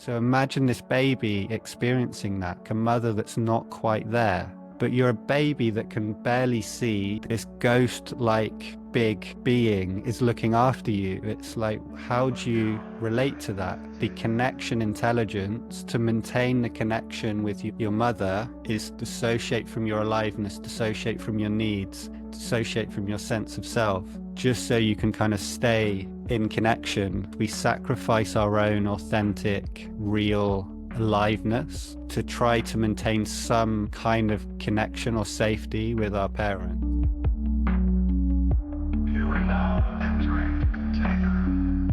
So imagine this baby experiencing that, a mother that's not quite there. But you're a baby that can barely see this ghost-like big being is looking after you. It's like, how do you relate to that? The connection intelligence to maintain the connection with your mother is dissociate from your aliveness, dissociate from your needs, dissociate from your sense of self, just so you can kind of stay in connection. We sacrifice our own authentic, real aliveness to try to maintain some kind of connection or safety with our parents. You are now entering the container.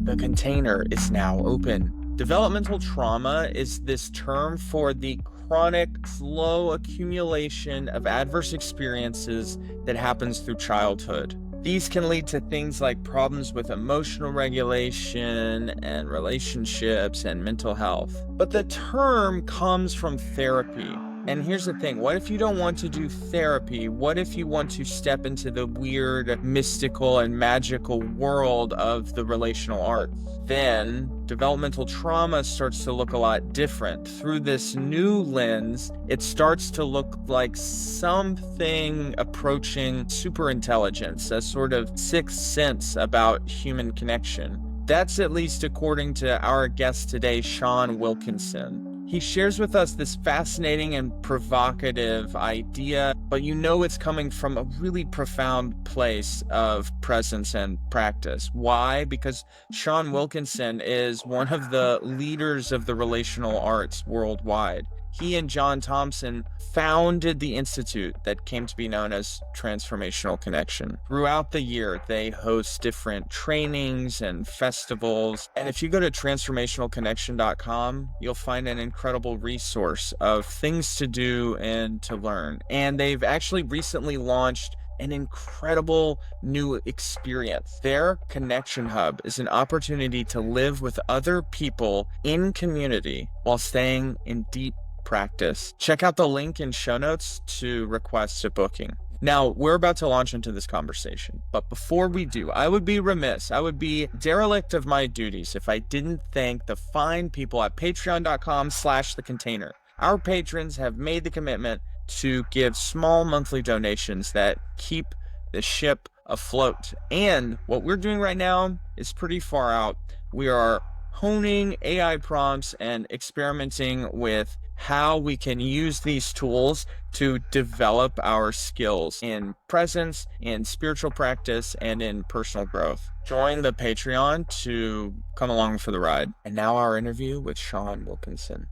The container is now open. Developmental trauma is this term for the chronic, slow accumulation of adverse experiences that happens through childhood. These can lead to things like problems with emotional regulation and relationships and mental health. But the term comes from therapy. And here's the thing, what if you don't want to do therapy? What if you want to step into the weird, mystical, and magical world of the relational arts? Then developmental trauma starts to look a lot different. Through this new lens, it starts to look like something approaching superintelligence, a sort of sixth sense about human connection. That's at least according to our guest today, Sean Wilkinson. He shares with us this fascinating and provocative idea, but you know it's coming from a really profound place of presence and practice. Why? Because Sean Wilkinson is one of the leaders of the relational arts worldwide. He and John Thompson founded the institute that came to be known as Transformational Connection. Throughout the year, they host different trainings and festivals. And if you go to transformationalconnection.com, you'll find an incredible resource of things to do and to learn. And they've actually recently launched an incredible new experience. Their Connection Hub is an opportunity to live with other people in community while staying in deep practice. Check out the link in show notes to request a booking. Now, we're about to launch into this conversation, but before we do, I would be remiss, I would be derelict of my duties if I didn't thank the fine people at patreon.com/thecontainer. Our patrons have made the commitment to give small monthly donations that keep the ship afloat. And what we're doing right now is pretty far out. We are honing AI prompts and experimenting with how we can use these tools to develop our skills in presence, in spiritual practice, and in personal growth. Join the Patreon to come along for the ride. And now our interview with Sean Wilkinson.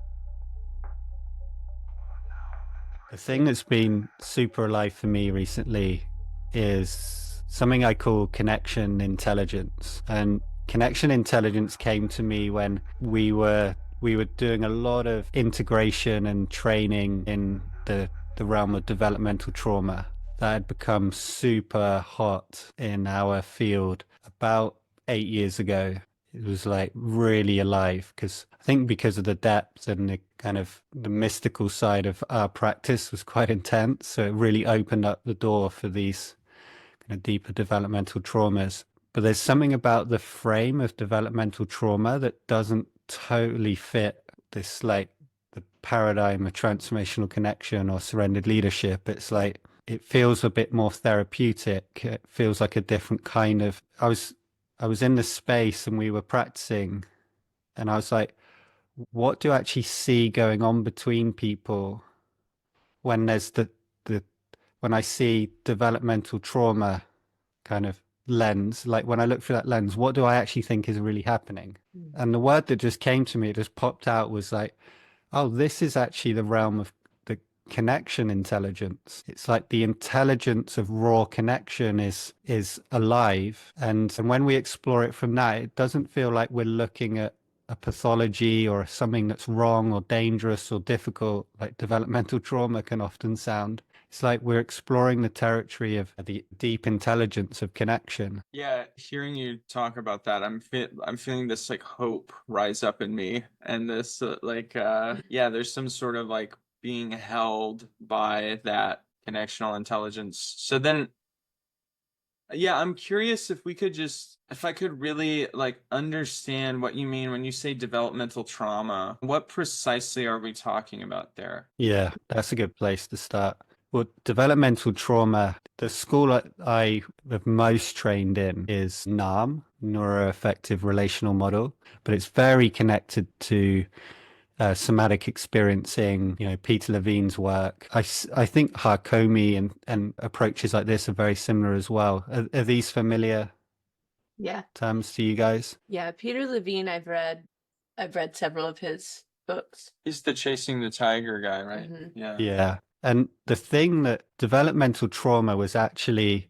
The thing that's been super alive for me recently is something I call connection intelligence. And connection intelligence came to me when we were doing a lot of integration and training in the realm of developmental trauma that had become super hot in our field about 8 years ago. It was like really alive because I think because of the depth and the kind of the mystical side of our practice was quite intense. So it really opened up the door for these kind of deeper developmental traumas. But there's something about the frame of developmental trauma that doesn't totally fit this, like the paradigm of transformational connection or surrendered leadership. It's like, it feels a bit more therapeutic. It feels like a different kind of, I was in the space and we were practicing and I was like, what do I actually see going on between people when there's when I see developmental trauma kind of lens, like when I look through that lens, what do I actually think is really happening? And the word that just came to me, it just popped out, was like, oh, this is actually the realm of the connection intelligence. It's like the intelligence of raw connection is alive. And when we explore it from that, it doesn't feel like we're looking at a pathology or something that's wrong or dangerous or difficult, like developmental trauma can often sound. It's like we're exploring the territory of the deep intelligence of connection. Yeah, hearing you talk about that, I'm feeling this like hope rise up in me, and this yeah, there's some sort of like being held by that connectional intelligence. So then Yeah, I'm curious if we could just, if I could really like understand what you mean when you say developmental trauma. What precisely are we talking about there? Yeah, that's a good place to start. Well, developmental trauma, the school I have most trained in is NARM, neuroaffective relational model, but it's very connected to somatic experiencing, Peter Levine's work. I think Hakomi and approaches like this are very similar as well. Are these familiar Yeah. terms to you guys? Yeah, Peter Levine, I've read several of his books. He's the chasing the tiger guy, right? Mhm. Yeah. Yeah. And the thing that developmental trauma was actually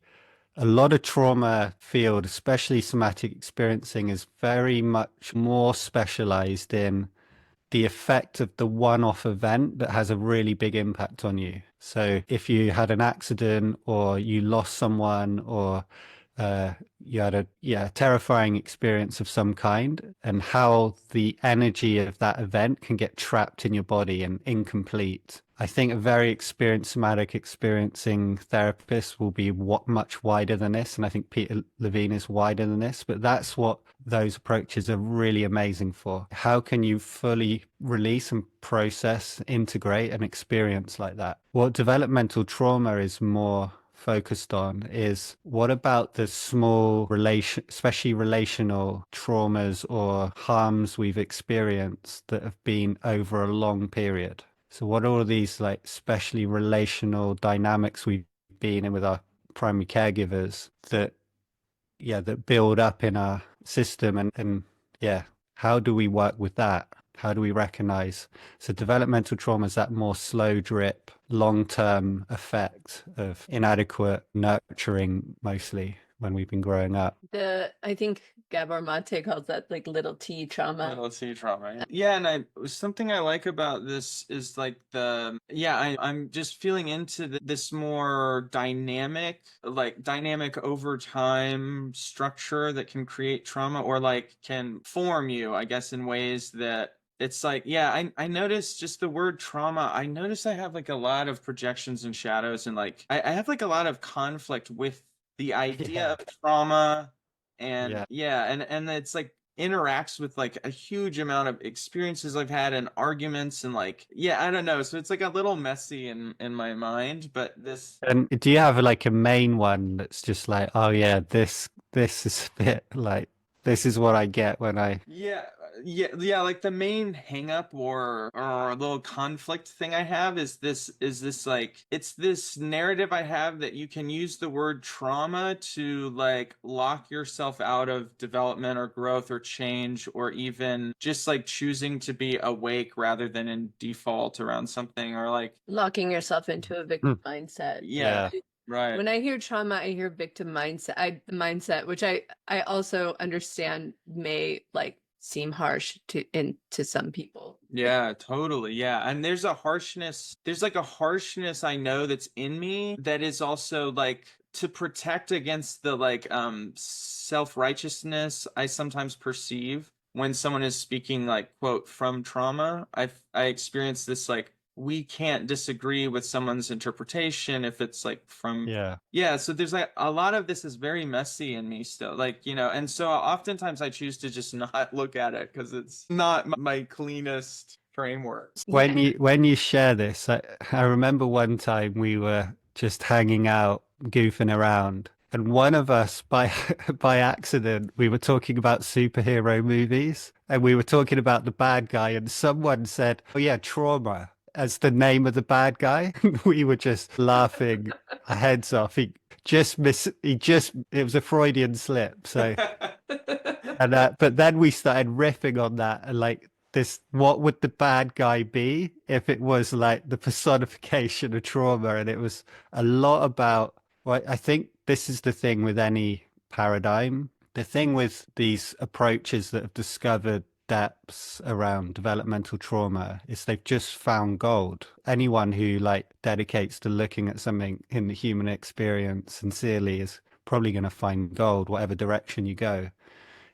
a lot of trauma field, especially somatic experiencing, is very much more specialized in the effect of the one-off event that has a really big impact on you. So if you had an accident or you lost someone or you had a terrifying experience of some kind, and how the energy of that event can get trapped in your body and incomplete. I think a very experienced somatic experiencing therapist will be much wider than this, and I think Peter Levine is wider than this, but that's what those approaches are really amazing for. How can you fully release and process, integrate an experience like that? What developmental trauma is more focused on is what about the small especially relational traumas or harms we've experienced that have been over a long period. So what are all these like especially relational dynamics we've been in with our primary caregivers that build up in our system and yeah, how do we work with that? How do we recognize? So developmental trauma is that more slow drip, long-term effect of inadequate nurturing, mostly when we've been growing up. I think Gabor Mate calls that like little T trauma. Little T trauma. Yeah, and something I like about this is like I'm just feeling into this more dynamic over time structure that can create trauma or like can form you, I guess, in ways that it's like, yeah, I noticed just the word trauma. I notice I have like a lot of projections and shadows and like I have like a lot of conflict with the idea of trauma and and it's like interacts with like a huge amount of experiences I've had and arguments and like I don't know, so it's like a little messy in my mind, but this. And do you have like a main one that's just like, oh yeah, this is a bit like this is what I get when I Yeah, like the main hang up or little conflict thing I have is this like it's this narrative I have that you can use the word trauma to like lock yourself out of development or growth or change or even just like choosing to be awake rather than in default around something or like Locking yourself into a victim mindset. yeah. Right. When I hear trauma, I hear victim mindset, which I also understand may like seem harsh to some people. Yeah, totally. Yeah. And there's like a harshness I know that's in me that is also like to protect against the like self-righteousness I sometimes perceive when someone is speaking like quote from trauma. I experience this like we can't disagree with someone's interpretation if it's like from so there's like a lot of this is very messy in me still, like, and so oftentimes I choose to just not look at it because it's not my cleanest framework. when you share this, I remember one time we were just hanging out, goofing around, and one of us by by accident we were talking about superhero movies and we were talking about the bad guy and someone said, oh yeah, trauma as the name of the bad guy. We were just laughing our heads off. It was a Freudian slip. So, and but then we started riffing on that and like this, what would the bad guy be if it was like the personification of trauma? And it was a lot about, well, I think this is the thing with any paradigm. The thing with these approaches that have discovered depths around developmental trauma is they've just found gold. Anyone who like dedicates to looking at something in the human experience sincerely is probably going to find gold, whatever direction you go.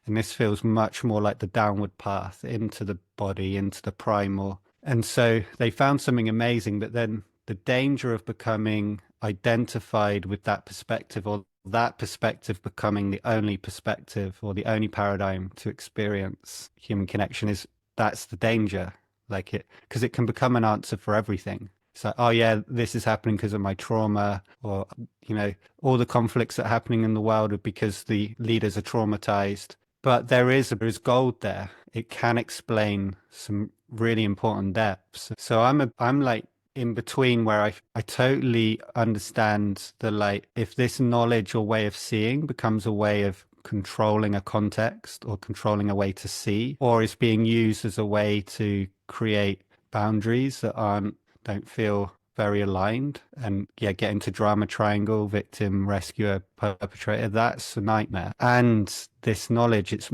And this feels much more like the downward path into the body, into the primal. And so they found something amazing, but then the danger of becoming identified with that perspective or that perspective becoming the only perspective or the only paradigm to experience human connection is that's the danger. Like it, because it can become an answer for everything. It's like, oh yeah, this is happening because of my trauma, or, you know, all the conflicts that are happening in the world are because the leaders are traumatized. But there is gold there. It can explain some really important depths. So I'm like in between where I totally understand the, like, if this knowledge or way of seeing becomes a way of controlling a context or controlling a way to see, or is being used as a way to create boundaries that don't feel very aligned, and yeah, get into drama triangle, victim, rescuer, perpetrator, that's a nightmare. And this knowledge, it's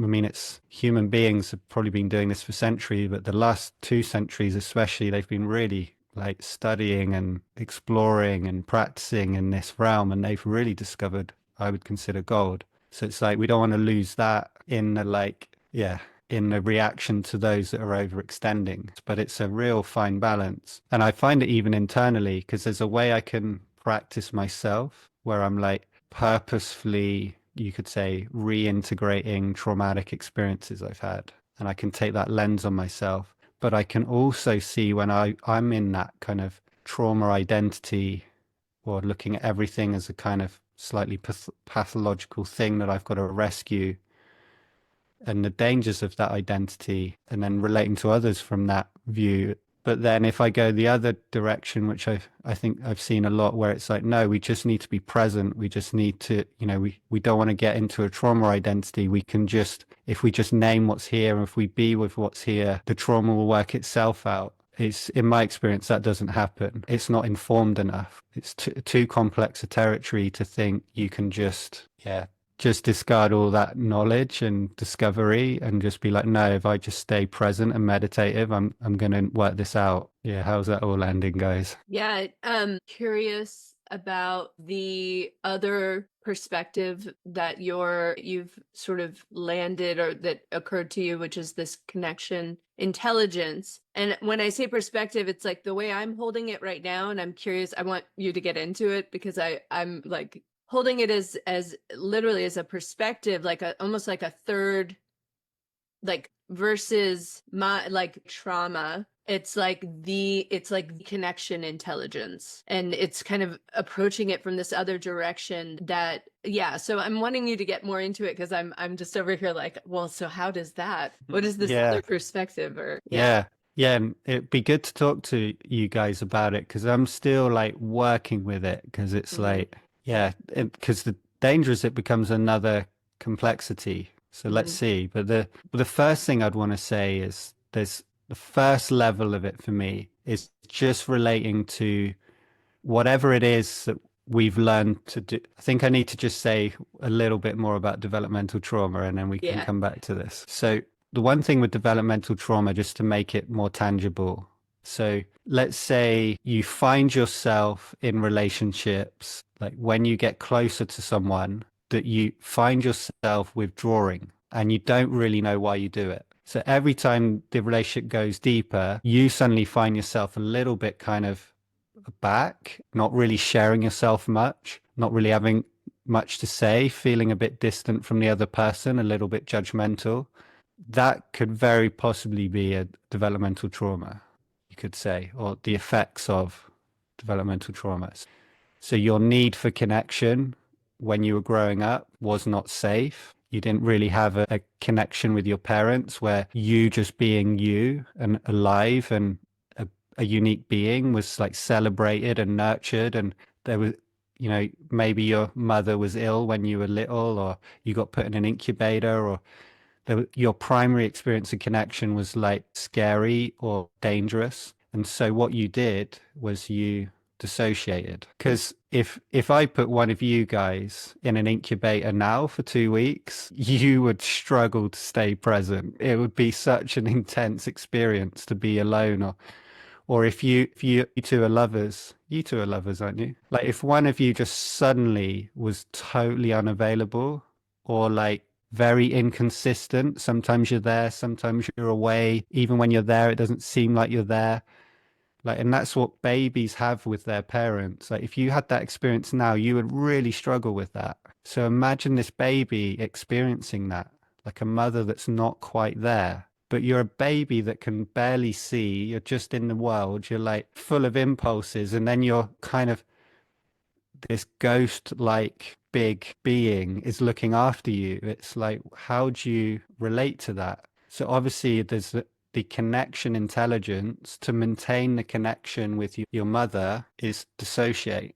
human beings have probably been doing this for centuries, but the last 2 centuries especially, they've been really like studying and exploring and practicing in this realm, and they've really discovered, I would consider, gold. So it's like we don't want to lose that in the, like, yeah, in the reaction to those that are overextending. But it's a real fine balance. And I find it even internally, because there's a way I can practice myself where I'm like purposefully, you could say, reintegrating traumatic experiences I've had. And I can take that lens on myself. But I can also see when I'm in that kind of trauma identity, or looking at everything as a kind of slightly pathological thing that I've got to rescue, and the dangers of that identity, and then relating to others from that view. But then if I go the other direction, which I think I've seen a lot, where it's like, no, we just need to be present. We just need to, you know, we don't want to get into a trauma identity. We can just, if we just name what's here, and if we be with what's here, the trauma will work itself out. It's, in my experience, that doesn't happen. It's not informed enough. It's too complex a territory to think you can just, yeah, just discard all that knowledge and discovery and just be like, no, if I just stay present and meditative, I'm going to work this out. Yeah, how's that all landing, guys? Yeah, curious about the other perspective that you've sort of landed, or that occurred to you, which is this connection intelligence. And when I say perspective, it's like the way I'm holding it right now, and I'm curious, I want you to get into it, because I'm like holding it as literally as a perspective, like almost like a third, like, versus my like trauma. It's like the connection intelligence, and it's kind of approaching it from this other direction. That, yeah, so I'm wanting you to get more into it, because I'm just over here like, well, so how does that, what is this Yeah. other perspective? Or Yeah. Yeah, and it'd be good to talk to you guys about it, because I'm still like working with it, because it's like, yeah, because the danger is it becomes another complexity. So let's see. But the first thing I'd want to say is there's the first level of it for me is just relating to whatever it is that we've learned to do. I think I need to just say a little bit more about developmental trauma, and then we can come back to this. So the one thing with developmental trauma, just to make it more tangible. So let's say you find yourself in relationships, like when you get closer to someone, that you find yourself withdrawing and you don't really know why you do it. So every time the relationship goes deeper, you suddenly find yourself a little bit kind of back, not really sharing yourself much, not really having much to say, feeling a bit distant from the other person, a little bit judgmental. That could very possibly be a developmental trauma, you could say, or the effects of developmental traumas. So your need for connection when you were growing up was not safe. You didn't really have a connection with your parents where you just being you and alive and a unique being was like celebrated and nurtured. And there was, you know, maybe your mother was ill when you were little, or you got put in an incubator, or your primary experience of connection was like scary or dangerous. And so what you did was you dissociated. Because if I put one of you guys in an incubator now for 2 weeks, you would struggle to stay present. It would be such an intense experience to be alone. Or if you two are lovers, you two are lovers, aren't you? Like if one of you just suddenly was totally unavailable, or like very inconsistent, sometimes you're there, sometimes you're away. Even when you're there, it doesn't seem like you're there. Like, and that's what babies have with their parents. Like, if you had that experience now, you would really struggle with that. So imagine this baby experiencing that, like a mother that's not quite there. But you're a baby that can barely see. You're just in the world. You're like full of impulses. And then you're kind of this ghost like big being is looking after you. It's like, how do you relate to that? So obviously, there's the connection intelligence to maintain the connection with your mother is dissociate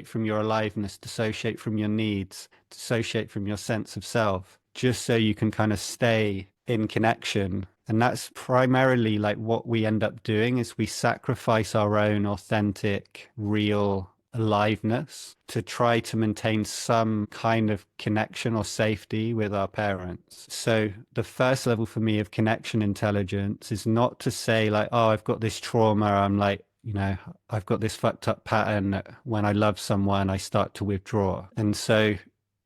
from your aliveness, dissociate from your needs, dissociate from your sense of self, just so you can kind of stay in connection. And that's primarily like what we end up doing is we sacrifice our own authentic, real aliveness to try to maintain some kind of connection or safety with our parents. So the first level for me of connection intelligence is not to say like, oh, I've got this trauma. I'm like, I've got this fucked up pattern that when I love someone, I start to withdraw. And so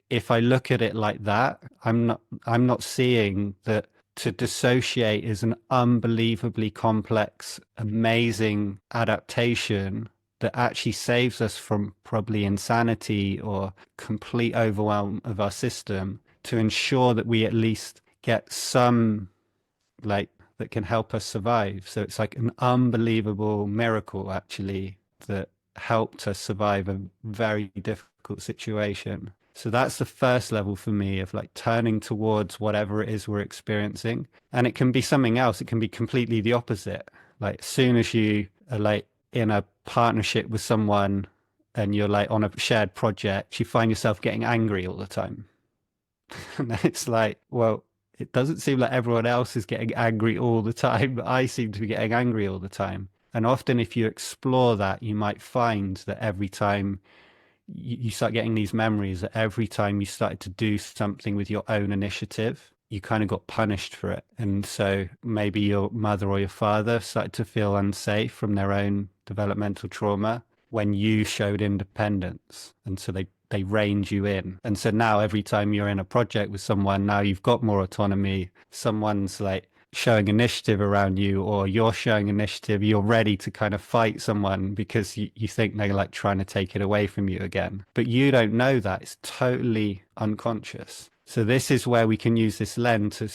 if I look at it like that, I'm not seeing that to dissociate is an unbelievably complex, amazing adaptation that actually saves us from probably insanity or complete overwhelm of our system to ensure that we at least get some like that can help us survive. So it's like an unbelievable miracle actually that helped us survive a very difficult situation. So that's the first level for me of like turning towards whatever it is we're experiencing. And it can be something else. It can be completely the opposite. Like as soon as you are like in a partnership with someone and you're like on a shared project, you find yourself getting angry all the time. And it's like, well, it doesn't seem like everyone else is getting angry all the time, but I seem to be getting angry all the time. And often, if you explore that, you might find that every time you start getting these memories, that every time you started to do something with your own initiative, you kind of got punished for it. And so maybe your mother or your father started to feel unsafe from their own developmental trauma when you showed independence. And so they reined you in. And so now every time you're in a project with someone, now you've got more autonomy. Someone's like showing initiative around you or you're showing initiative, you're ready to kind of fight someone because you think they're like trying to take it away from you again. But you don't know that. It's totally unconscious. So this is where we can use this lens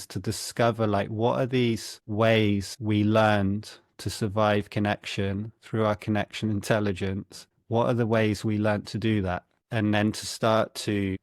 to discover like what are these ways we learned to survive connection through our connection intelligence. What are the ways we learned to do that? And then to start to,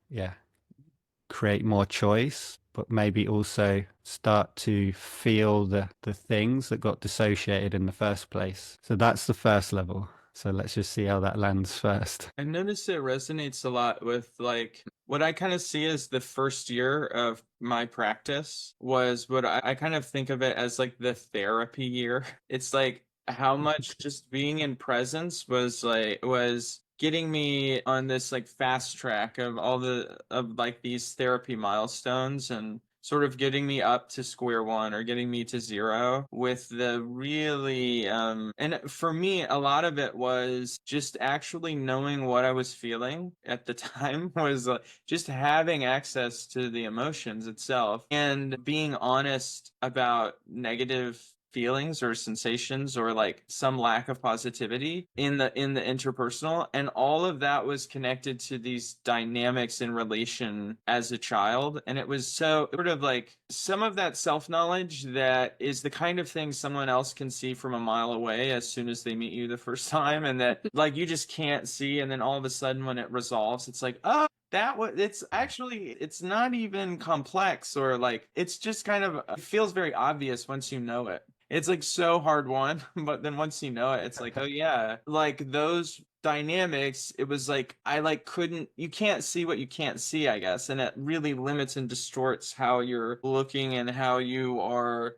create more choice, but maybe also start to feel the things that got dissociated in the first place. So that's the first level. So let's just see how that lands first. I noticed it resonates a lot with like what I kind of see as the first year of my practice was what I kind of think of it as like the therapy year. It's like how much just being in presence was getting me on this like fast track of all of like these therapy milestones and sort of getting me up to square one or getting me to zero with the really and for me a lot of it was just actually knowing what I was feeling at the time was just having access to the emotions itself and being honest about negative feelings or sensations or like some lack of positivity in the interpersonal, and all of that was connected to these dynamics in relation as a child. And it was so sort of like some of that self-knowledge that is the kind of thing someone else can see from a mile away as soon as they meet you the first time, and that like you just can't see, and then all of a sudden when it resolves it's like, oh, that was it's not even complex, or like it's just kind of it feels very obvious once you know it. It's like so hard won, but then once you know it, it's like, oh yeah, like those dynamics, it was like I like couldn't, you can't see what you can't see, I guess, and it really limits and distorts how you're looking and how you are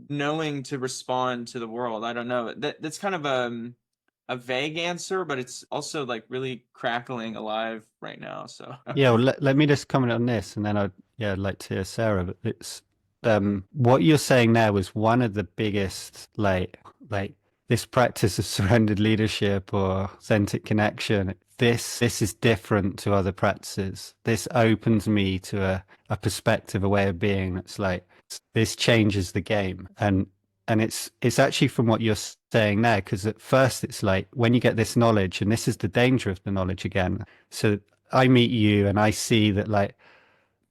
knowing to respond to the world. I don't know. That's kind of a vague answer, but it's also like really crackling alive right now. So Yeah, well, let me just comment on this, and then I'd like to hear Sarah. But it's what you're saying there was one of the biggest like this practice of surrendered leadership or authentic connection. This is different to other practices. This opens me to a perspective, a way of being that's like this changes the game. And and it's actually from what you're saying there, because at first it's like when you get this knowledge, and this is the danger of the knowledge again. So I meet you and I see that like,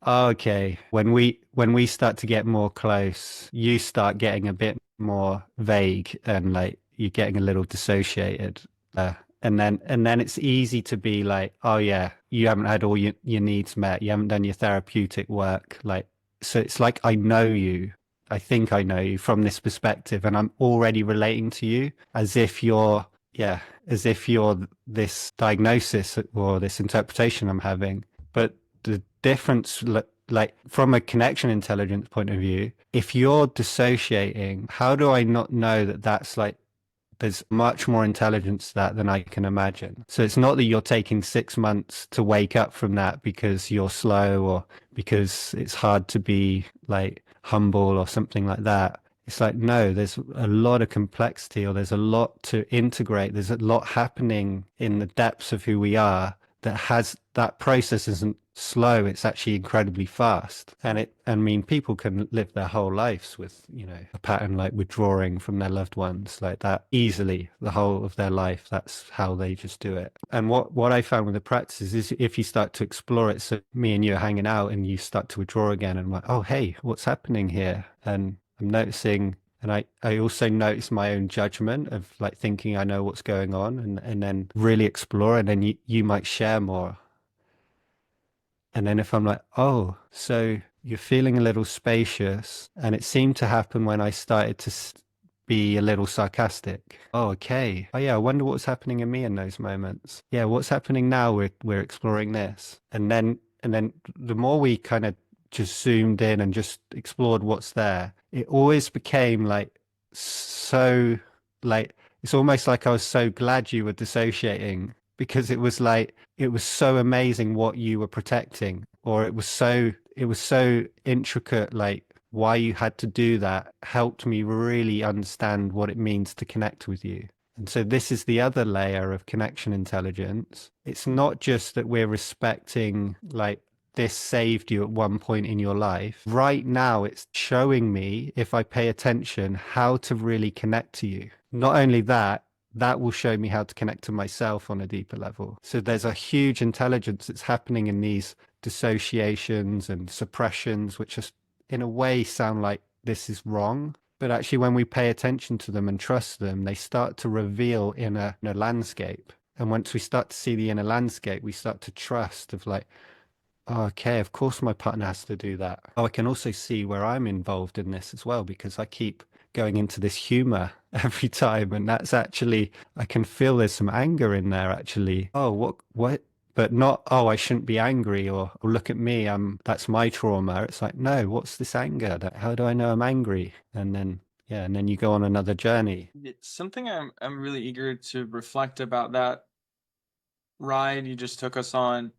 oh, okay, when we start to get more close, you start getting a bit more vague and like you're getting a little dissociated. And then it's easy to be like, oh yeah, you haven't had all your needs met, you haven't done your therapeutic work. Like, so it's like I know you. I think I know you from this perspective, and I'm already relating to you as if you're, yeah, as if you're this diagnosis or this interpretation I'm having. But the difference, like from a connection intelligence point of view, if you're dissociating, how do I not know that that's like there's much more intelligence to that than I can imagine. So it's not that you're taking 6 months to wake up from that because you're slow or because it's hard to be like humble or something like that. It's like, no, there's a lot of complexity, or there's a lot to integrate. There's a lot happening in the depths of who we are that process isn't slow, it's actually incredibly fast. And I mean, people can live their whole lives with, a pattern like withdrawing from their loved ones like that easily, the whole of their life. That's how they just do it. And what I found with the practices is if you start to explore it, so me and you are hanging out and you start to withdraw again, and I'm like, oh, hey, what's happening here? And I'm noticing. And I also notice my own judgment of like thinking I know what's going on, and then really explore, and then you might share more. And then if I'm like, oh, so you're feeling a little spacious, and it seemed to happen when I started to be a little sarcastic. Oh, okay. Oh yeah, I wonder what's happening in me in those moments. Yeah, what's happening now? We're exploring this. And then the more we kind of just zoomed in and just explored what's there, it always became like so like it's almost like I was so glad you were dissociating, because it was like it was so amazing what you were protecting, or it was so intricate, like why you had to do that helped me really understand what it means to connect with you. And so this is the other layer of connection intelligence. It's not just that we're respecting like this saved you at one point in your life. Right now, it's showing me, if I pay attention, how to really connect to you. Not only that, that will show me how to connect to myself on a deeper level. So there's a huge intelligence that's happening in these dissociations and suppressions, which just in a way sound like this is wrong. But actually, when we pay attention to them and trust them, they start to reveal in a landscape. And once we start to see the inner landscape, we start to trust of like, oh, okay, of course my partner has to do that. Oh, I can also see where I'm involved in this as well, because I keep going into this humor every time. And that's actually, I can feel there's some anger in there actually. Oh, what? But not, oh, I shouldn't be angry, or oh, look at me, that's my trauma. It's like, no, what's this anger? How do I know I'm angry? And then, yeah, and then you go on another journey. It's something I'm really eager to reflect about that ride you just took us on,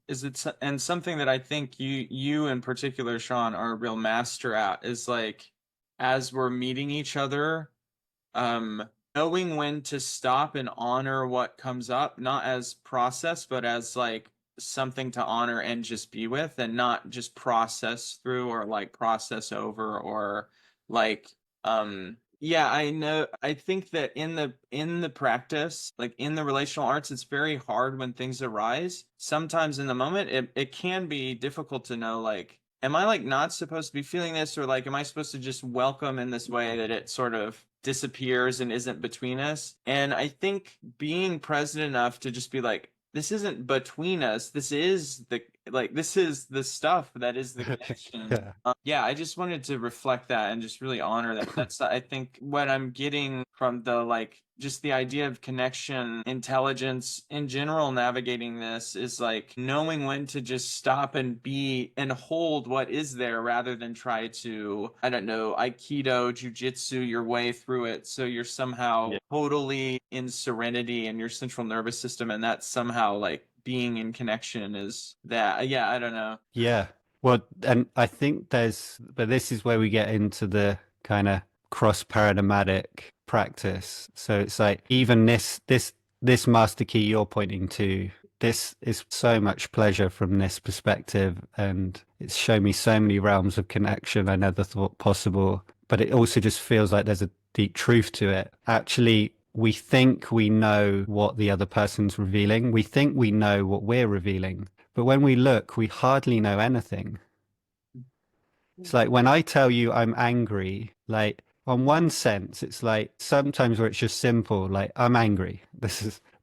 and something that I think you in particular, Sean, are a real master at, is like, as we're meeting each other, knowing when to stop and honor what comes up, not as process, but as like something to honor and just be with, and not just process through or like process over, or like yeah, I know. I think that in the practice, like in the relational arts, it's very hard when things arise. Sometimes in the moment, it can be difficult to know, like, am I like not supposed to be feeling this, or like, am I supposed to just welcome in this way that it sort of disappears and isn't between us? And I think being present enough to just be like, this isn't between us. This is the stuff that is the connection. Yeah. Yeah, I just wanted to reflect that and just really honor that. That's, I think, what I'm getting from the like just the idea of connection intelligence in general. Navigating this is like knowing when to just stop and be and hold what is there, rather than try to, I don't know, aikido, jujitsu your way through it, so you're somehow totally in serenity in your central nervous system, and that's somehow like being in connection is that. Yeah, I don't know. Yeah. Well, and I think but this is where we get into the kind of cross paradigmatic practice. So it's like even this master key you're pointing to, this is so much pleasure from this perspective, and it's shown me so many realms of connection I never thought possible. But it also just feels like there's deep truth to it. Actually, we think we know what the other person's revealing. We think we know what we're revealing. But when we look, we hardly know anything. It's like when I tell you I'm angry, like on one sense, it's like sometimes where it's just simple, like I'm angry.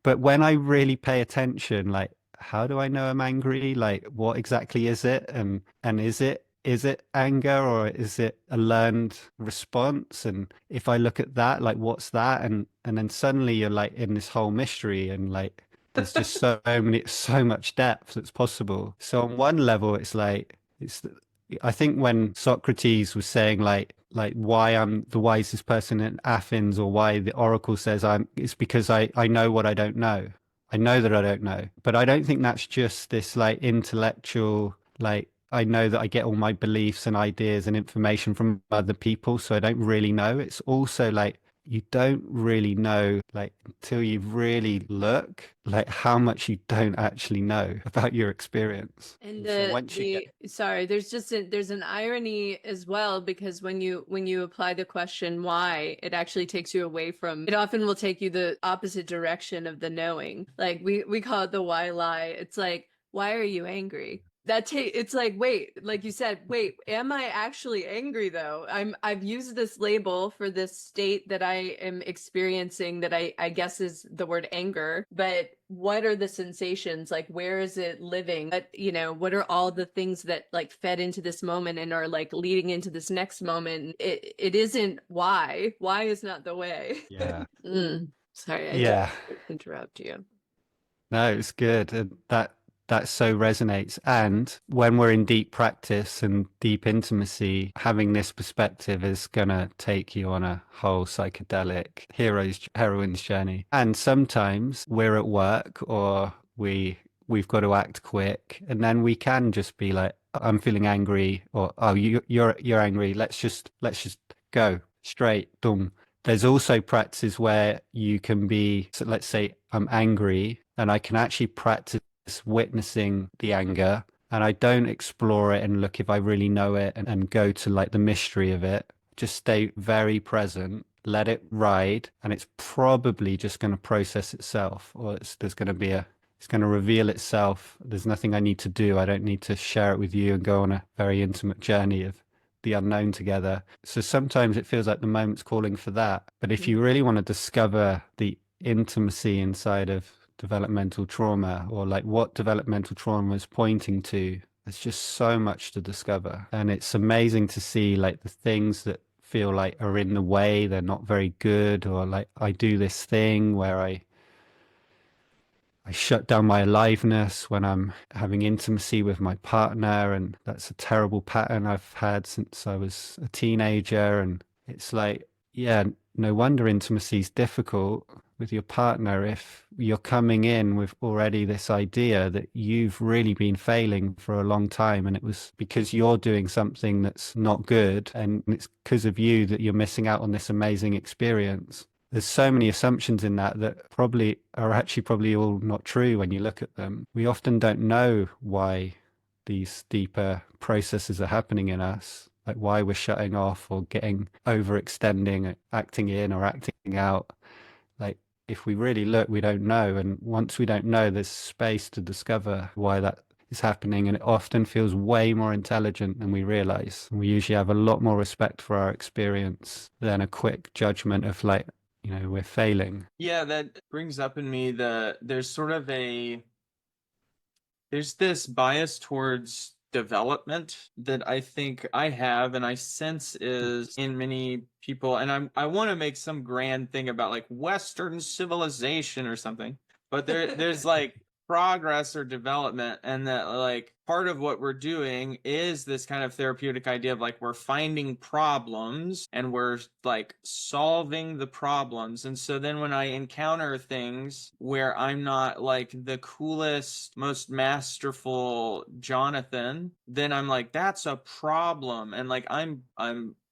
But when I really pay attention, like how do I know I'm angry? Like what exactly is it? And is it anger or is it a learned response? And if I look at that, like what's that? And then suddenly you're like in this whole mystery and like there's just so much depth that's possible. So on one level, it's like it's I think when Socrates was saying like why I'm the wisest person in Athens or why the oracle says it's because I know what I don't know. I know that I don't know. But I don't think that's just this like intellectual like I know that I get all my beliefs and ideas and information from other people, so I don't really know. It's also like you don't really know like until you really look like how much you don't actually know about your experience. And So once you get sorry, there's an irony as well, because when you apply the question why, it actually takes you away from, it often will take you the opposite direction of the knowing. Like we call it the why lie. It's like, why are you angry? It's like, wait, like you said, wait, am I actually angry though? I've used this label for this state that I am experiencing that I guess is the word anger, but what are the sensations? Like where is it living? What are all the things that like fed into this moment and are like leading into this next moment? It isn't why. Why is not the way. yeah. Sorry, I didn't Yeah. interrupt you. No, it's good. And that so resonates. And when we're in deep practice and deep intimacy, having this perspective is gonna take you on a whole psychedelic heroine's journey. And sometimes we're at work or we've got to act quick, and then we can just be like, I'm feeling angry, or oh, you're angry. Let's just go straight. Boom. There's also practices where you can be, so let's say I'm angry and I can actually practice witnessing the anger and I don't explore it and look if I really know it and go to like the mystery of it. Just stay very present, let it ride, and it's probably just going to process itself, or it's going to reveal itself. There's nothing I need to do. I don't need to share it with you and go on a very intimate journey of the unknown together. So sometimes it feels like the moment's calling for that. But if you really want to discover the intimacy inside of developmental trauma, or like what developmental trauma is pointing to, there's just so much to discover. And it's amazing to see like the things that feel like are in the way, they're not very good, or like I do this thing where I shut down my aliveness when I'm having intimacy with my partner. And that's a terrible pattern I've had since I was a teenager. And it's like, yeah, no wonder intimacy is difficult with your partner if you're coming in with already this idea that you've really been failing for a long time. And it was because you're doing something that's not good. And it's because of you that you're missing out on this amazing experience. There's so many assumptions in that probably are actually probably all not true when you look at them. We often don't know why these deeper processes are happening in us, like why we're shutting off or getting overextending, acting in or acting out. Like if we really look, we don't know. And once we don't know, there's space to discover why that is happening. And it often feels way more intelligent than we realize. We usually have a lot more respect for our experience than a quick judgment of like, we're failing. Yeah, that brings up in me there's this bias towards development that I think I have and I sense is in many people. And I want to make some grand thing about like Western civilization or something, but there's like progress or development, and that like part of what we're doing is this kind of therapeutic idea of like we're finding problems and we're like solving the problems. And so then when I encounter things where I'm not like the coolest, most masterful Jonathan, then I'm like, that's a problem. And like I'm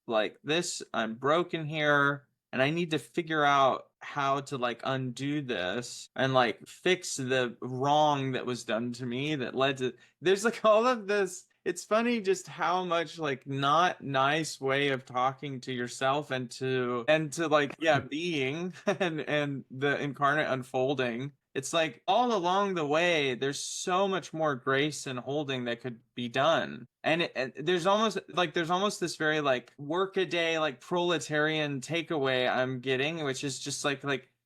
like this, I'm broken here, and I need to figure out how to like undo this and like fix the wrong that was done to me that led to, there's like all of this it's funny just how much like not nice way of talking to yourself and to like yeah being and the incarnate unfolding. It's like all along the way there's so much more grace and holding that could be done. And there's almost this very like workaday like proletarian takeaway I'm getting, which is just like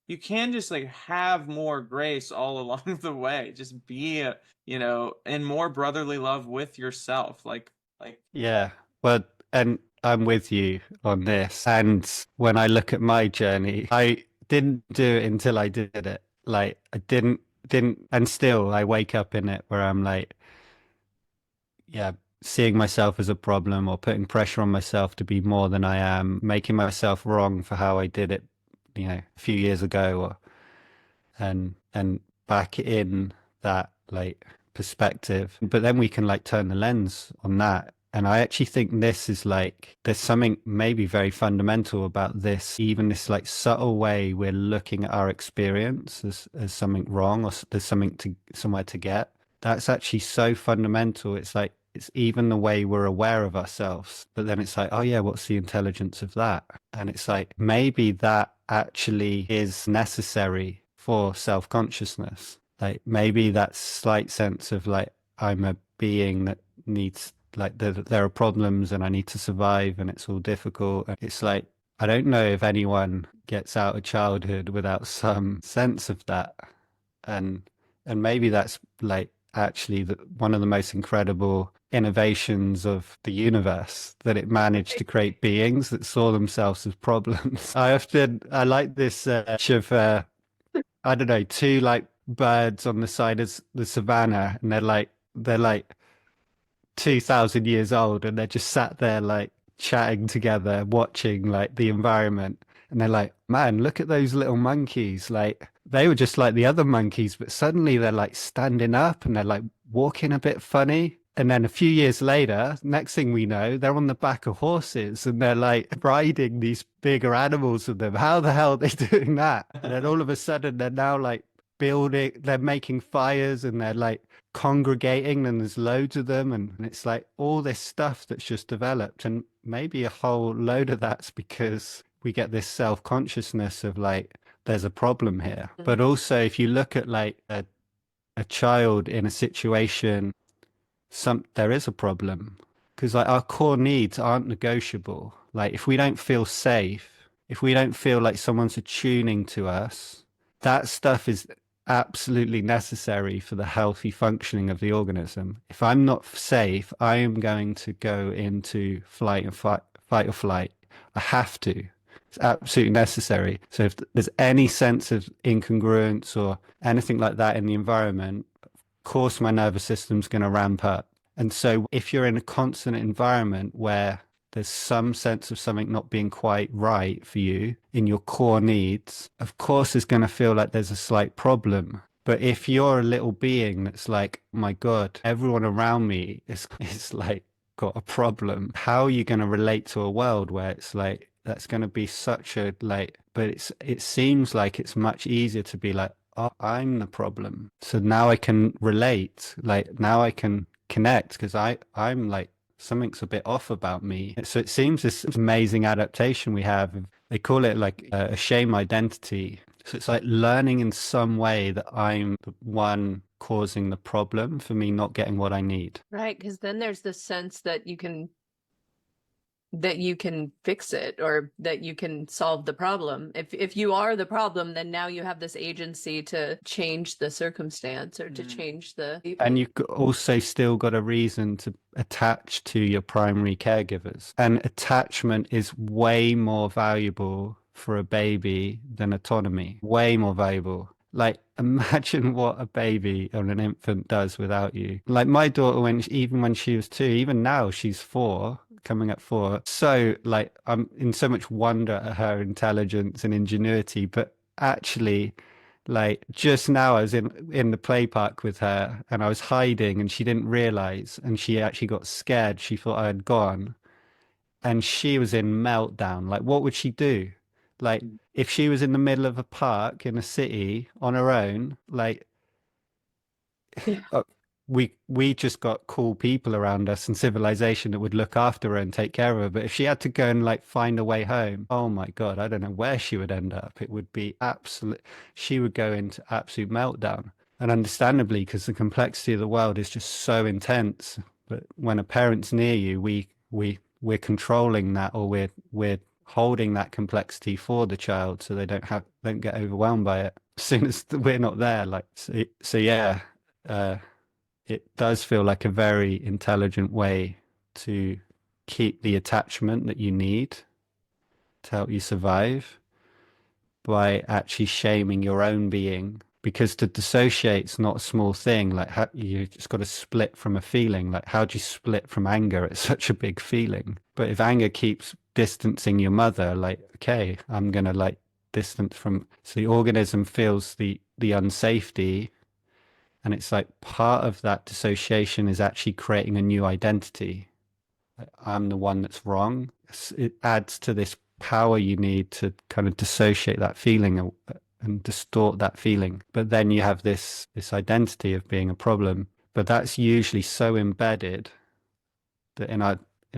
you can just like have more grace all along the way. Just be in more brotherly love with yourself. Like Yeah. Well, and I'm with you on this. And when I look at my journey, I didn't do it until I did it. Like I didn't, and still I wake up in it where I'm like, yeah, seeing myself as a problem or putting pressure on myself to be more than I am, making myself wrong for how I did it, a few years ago, or and back in that like perspective. But then we can like turn the lens on that. And I actually think this is like there's something maybe very fundamental about this, even this like subtle way we're looking at our experience as something wrong or there's somewhere to get. That's actually so fundamental. It's like it's even the way we're aware of ourselves. But then it's like, oh yeah, what's the intelligence of that? And it's like maybe that actually is necessary for self-consciousness. Like maybe that slight sense of like I'm a being that needs like there are problems and I need to survive and it's all difficult. It's like I don't know if anyone gets out of childhood without some sense of that. And and maybe that's like actually one of the most incredible innovations of the universe, that it managed to create beings that saw themselves as problems. I like this of I don't know, two like birds on the side of the savannah, and they're like 2,000 years old, and they're just sat there like chatting together, watching like the environment. And they're like, man, look at those little monkeys. Like they were just like the other monkeys, but suddenly they're like standing up and they're like walking a bit funny. And then a few years later, next thing we know, they're on the back of horses and they're like riding these bigger animals with them. How the hell are they doing that? And then all of a sudden, they're now like they're making fires and they're like congregating, and there's loads of them. And it's like all this stuff that's just developed. And maybe a whole load of that's because we get this self-consciousness of like, there's a problem here. But also, if you look at like a child in a situation, there is a problem because like our core needs aren't negotiable. Like if we don't feel safe, if we don't feel like someone's attuning to us, that stuff is absolutely necessary for the healthy functioning of the organism. If I'm not safe, I am going to go into fight or flight. I have to. It's absolutely necessary. So if there's any sense of incongruence or anything like that in the environment, course my nervous system's going to ramp up. And so if you're in a constant environment where there's some sense of something not being quite right for you in your core needs, of course it's going to feel like there's a slight problem. But if you're a little being that's like, oh my God, everyone around me is like got a problem, how are you going to relate to a world where it's like that's going to be such a like, but it seems like it's much easier to be like, oh, I'm the problem. So now I can relate, like now I can connect because I'm like something's a bit off about me. So it seems this amazing adaptation we have. They call it like a shame identity. So it's like learning in some way that I'm the one causing the problem for me not getting what I need. Right, because then there's the sense that you can fix it or that you can solve the problem. If you are the problem, then now you have this agency to change the circumstance or to change the. And you've also still got a reason to attach to your primary caregivers. And attachment is way more valuable for a baby than autonomy. Way more valuable. Like, imagine what a baby or an infant does without you. Like my daughter, even when she was 2, even now she's 4, coming up 4. So like I'm in so much wonder at her intelligence and ingenuity. But actually, like just now I was in the play park with her and I was hiding and she didn't realize, and she actually got scared. She thought I had gone and she was in meltdown. Like what would she do? Like if she was in the middle of a park in a city on her own, like Yeah. we just got cool people around us and civilization that would look after her and take care of her. But if she had to go and like find a way home, oh my God, I don't know where she would end up. It would be absolute, she would go into absolute meltdown. And understandably, because the complexity of the world is just so intense. But when a parent's near you, we're controlling that, or we're holding that complexity for the child so they don't get overwhelmed by it. As soon as we're not there, like so yeah, it does feel like a very intelligent way to keep the attachment that you need to help you survive by actually shaming your own being. Because to dissociate's not a small thing. Like you just got to split from a feeling. Like how do you split from anger? It's such a big feeling. But if anger keeps distancing your mother, like, okay, I'm gonna like distance from. So the organism feels the unsafety, and it's like part of that dissociation is actually creating a new identity. Like, I'm the one that's wrong. It adds to this power you need to kind of dissociate that feeling and distort that feeling. But then you have this identity of being a problem. But that's usually so embedded that in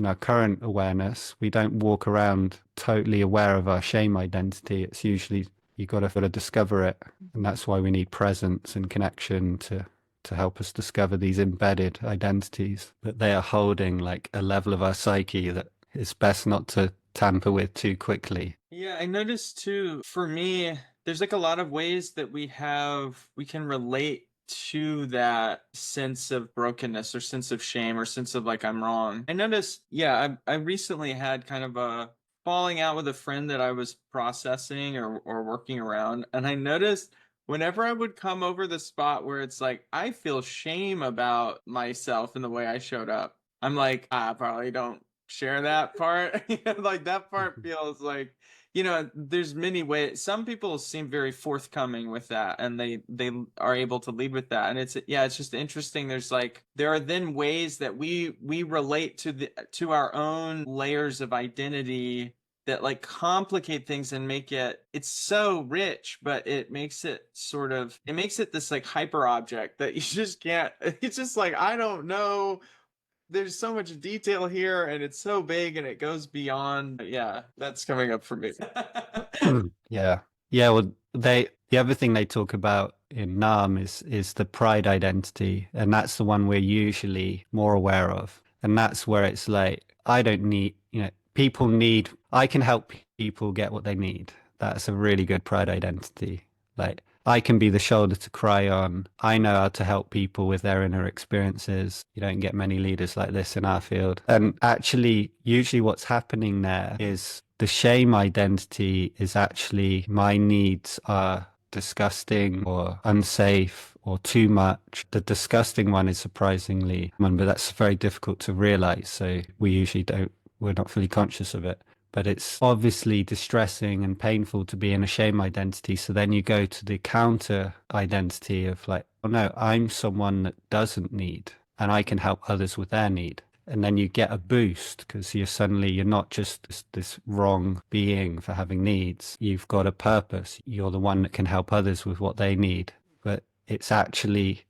our current awareness, we don't walk around totally aware of our shame identity. It's usually you got to sort of discover it, and that's why we need presence and connection to help us discover these embedded identities that they are holding, like a level of our psyche that it's best not to tamper with too quickly. Yeah, I noticed too, for me, there's like a lot of ways that we can relate to that sense of brokenness or sense of shame or sense of like I'm wrong. I noticed, yeah, I recently had kind of a falling out with a friend that I was processing or working around, and I noticed whenever I would come over the spot where it's like I feel shame about myself and the way I showed up, I'm like, I probably don't share that part. Like that part feels like, there's many ways. Some people seem very forthcoming with that, and they are able to lead with that. And it's just interesting. There are then ways that we relate to our own layers of identity that like complicate things and it's so rich, but it makes it this like hyper object that you just can't. It's just like, I don't know, there's so much detail here and it's so big and it goes beyond. Yeah, that's coming up for me. Yeah. Yeah, well, the other thing they talk about in NAM is the pride identity, and that's the one we're usually more aware of. And that's where it's like, I don't need, I can help people get what they need. That's a really good pride identity. Like, I can be the shoulder to cry on. I know how to help people with their inner experiences. You don't get many leaders like this in our field. And actually, usually what's happening there is the shame identity is actually my needs are disgusting or unsafe or too much. The disgusting one is surprisingly common, but that's very difficult to realize. So we're not fully conscious of it. But it's obviously distressing and painful to be in a shame identity. So then you go to the counter identity of like, oh no, I'm someone that doesn't need, and I can help others with their need. And then you get a boost because you're not just this wrong being for having needs. You've got a purpose. You're the one that can help others with what they need. But it's actually,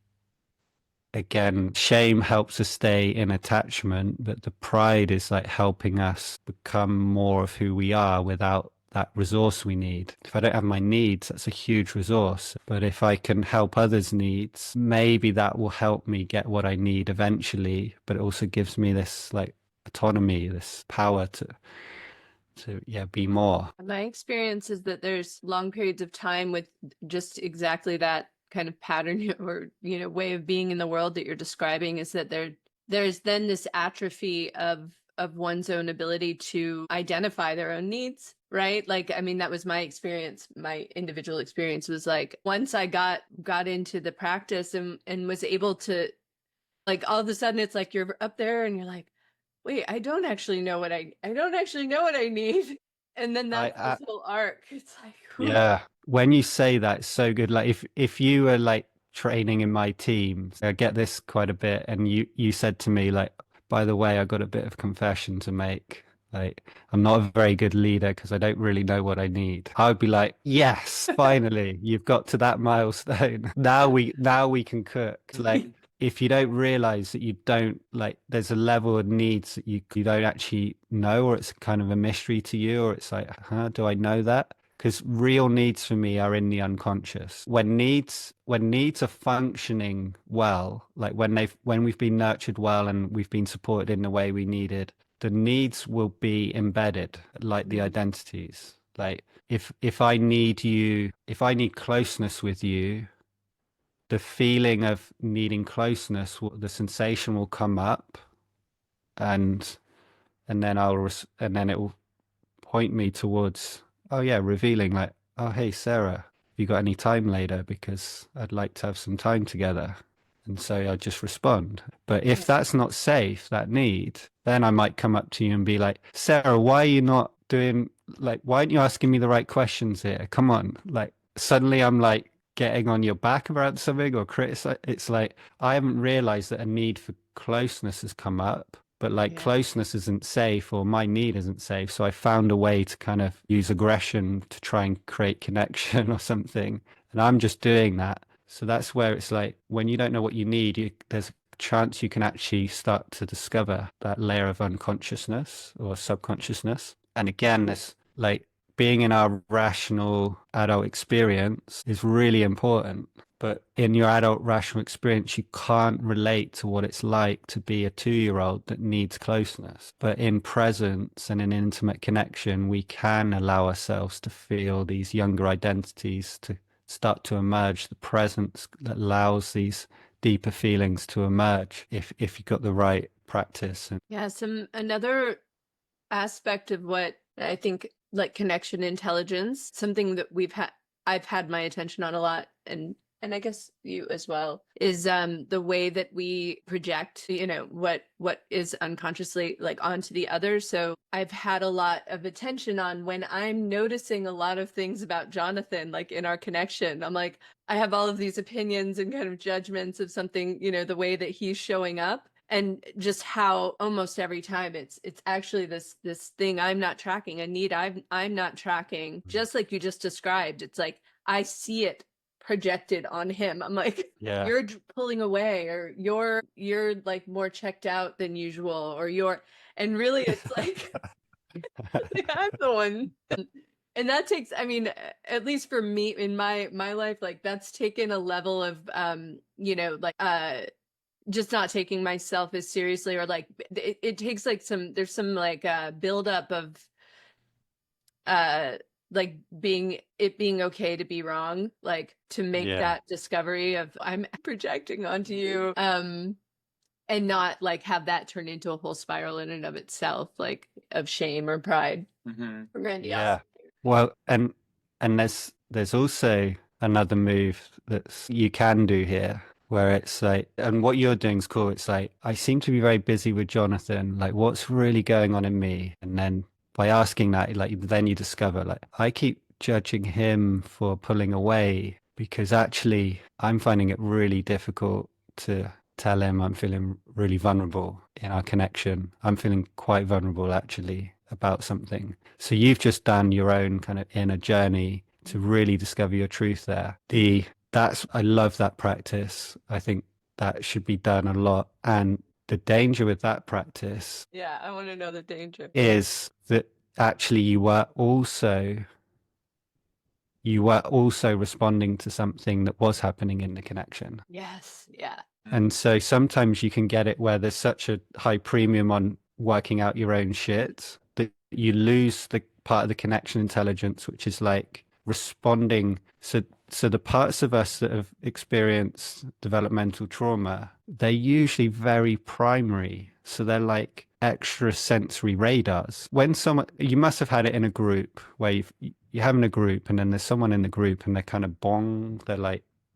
again, shame helps us stay in attachment, but the pride is like helping us become more of who we are without that resource we need. If I don't have my needs, that's a huge resource. But if I can help others' needs, maybe that will help me get what I need eventually. But it also gives me this like autonomy, this power to be more. My experience is that there's long periods of time with just exactly that kind of pattern or way of being in the world that you're describing, is that there's then this atrophy of one's own ability to identify their own needs, right? Like, I mean, that was my experience. My individual experience was like, once I got into the practice and was able to, like, all of a sudden it's like you're up there and you're like, wait, I don't actually know what I need. And then that's this whole arc. It's like, whew. Yeah. When you say that, it's so good. Like if you were like training in my team, I get this quite a bit, and you said to me like, by the way, I got a bit of confession to make. Like, I'm not a very good leader because I don't really know what I need. I would be like, yes, finally, you've got to that milestone. Now we can cook. Like, if you don't realize that you don't like, there's a level of needs that you don't actually know, or it's kind of a mystery to you, or it's like, huh, do I know that? Because real needs for me are in the unconscious. When needs are functioning well, like when we've been nurtured well and we've been supported in the way we needed, the needs will be embedded, like the identities. Like if I need you, if I need closeness with you, the feeling of needing closeness, the sensation will come up, and and then it will point me towards, oh yeah, revealing, like, oh hey Sarah, have you got any time later, because I'd like to have some time together. And so I just respond. But if that's not safe, that need, then I might come up to you and be like, Sarah, why are you not doing, like, why aren't you asking me the right questions here? Come on. Like, suddenly I'm like getting on your back about something or criticize. It's like I haven't realized that a need for closeness has come up, but like Yeah. closeness isn't safe, or my need isn't safe. So I found a way to kind of use aggression to try and create connection or something. And I'm just doing that. So that's where it's like, when you don't know what you need, there's a chance you can actually start to discover that layer of unconsciousness or subconsciousness. And again, this like being in our rational adult experience is really important. But in your adult rational experience, you can't relate to what it's like to be a 2-year-old that needs closeness. But in presence and in intimate connection, we can allow ourselves to feel these younger identities to start to emerge, the presence that allows these deeper feelings to emerge if you've got the right practice. And Yeah, another aspect of what I think, like connection intelligence, something that I've had my attention on a lot, and I guess you as well, is the way that we project, what is unconsciously like onto the other. So I've had a lot of attention on when I'm noticing a lot of things about Jonathan, like in our connection. I'm like, I have all of these opinions and kind of judgments of something, the way that he's showing up. And just how almost every time it's actually this thing I'm not tracking, a need I'm not tracking, just like you just described. It's like I see it projected on him. I'm like, yeah, you're pulling away, or you're like more checked out than usual, or and really it's like I'm the one. And that takes, I mean, at least for me in my life, like that's taken a level of like just not taking myself as seriously, or like it takes like there's some like buildup of like being okay to be wrong, like to make yeah, that discovery of I'm projecting onto you, and not like have that turn into a whole spiral in and of itself, like of shame or pride or yeah. grandiosity. Well, and there's also another move that you can do here, where it's like, and what you're doing is cool. It's like, I seem to be very busy with Jonathan. Like, what's really going on in me? And then by asking that, like, then you discover, like, I keep judging him for pulling away because actually I'm finding it really difficult to tell him I'm feeling really vulnerable in our connection. I'm feeling quite vulnerable actually about something. So you've just done your own kind of inner journey to really discover your truth there. I love that practice. I think that should be done a lot. And the danger with that practice Yeah, I want to know the danger. is that actually you were also responding to something that was happening in the connection. Yes, yeah. And so sometimes you can get it where there's such a high premium on working out your own shit that you lose the part of the connection intelligence, which is like responding. So the parts of us that have experienced developmental trauma, they're usually very primary. So they're like extra sensory radars. When you must have had it in a group where you're having a group and then there's someone in the group and they're kind of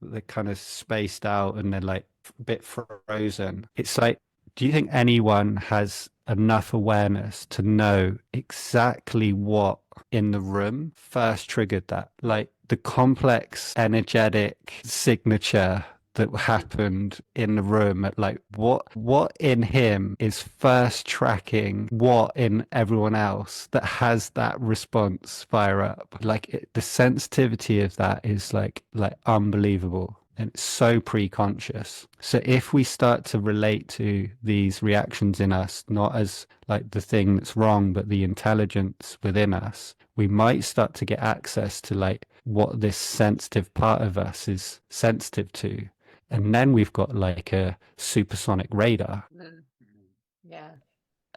they're kind of spaced out and they're like a bit frozen. It's like, do you think anyone has enough awareness to know exactly what in the room first triggered that? Like the complex energetic signature that happened in the room, at like what in him is first tracking what in everyone else that has that response fire up. Like the sensitivity of that is like unbelievable. and it's so pre-conscious. So if we start to relate to these reactions in us, not as like the thing that's wrong, but the intelligence within us, we might start to get access to like what this sensitive part of us is sensitive to. And then we've got like a supersonic radar. Yeah.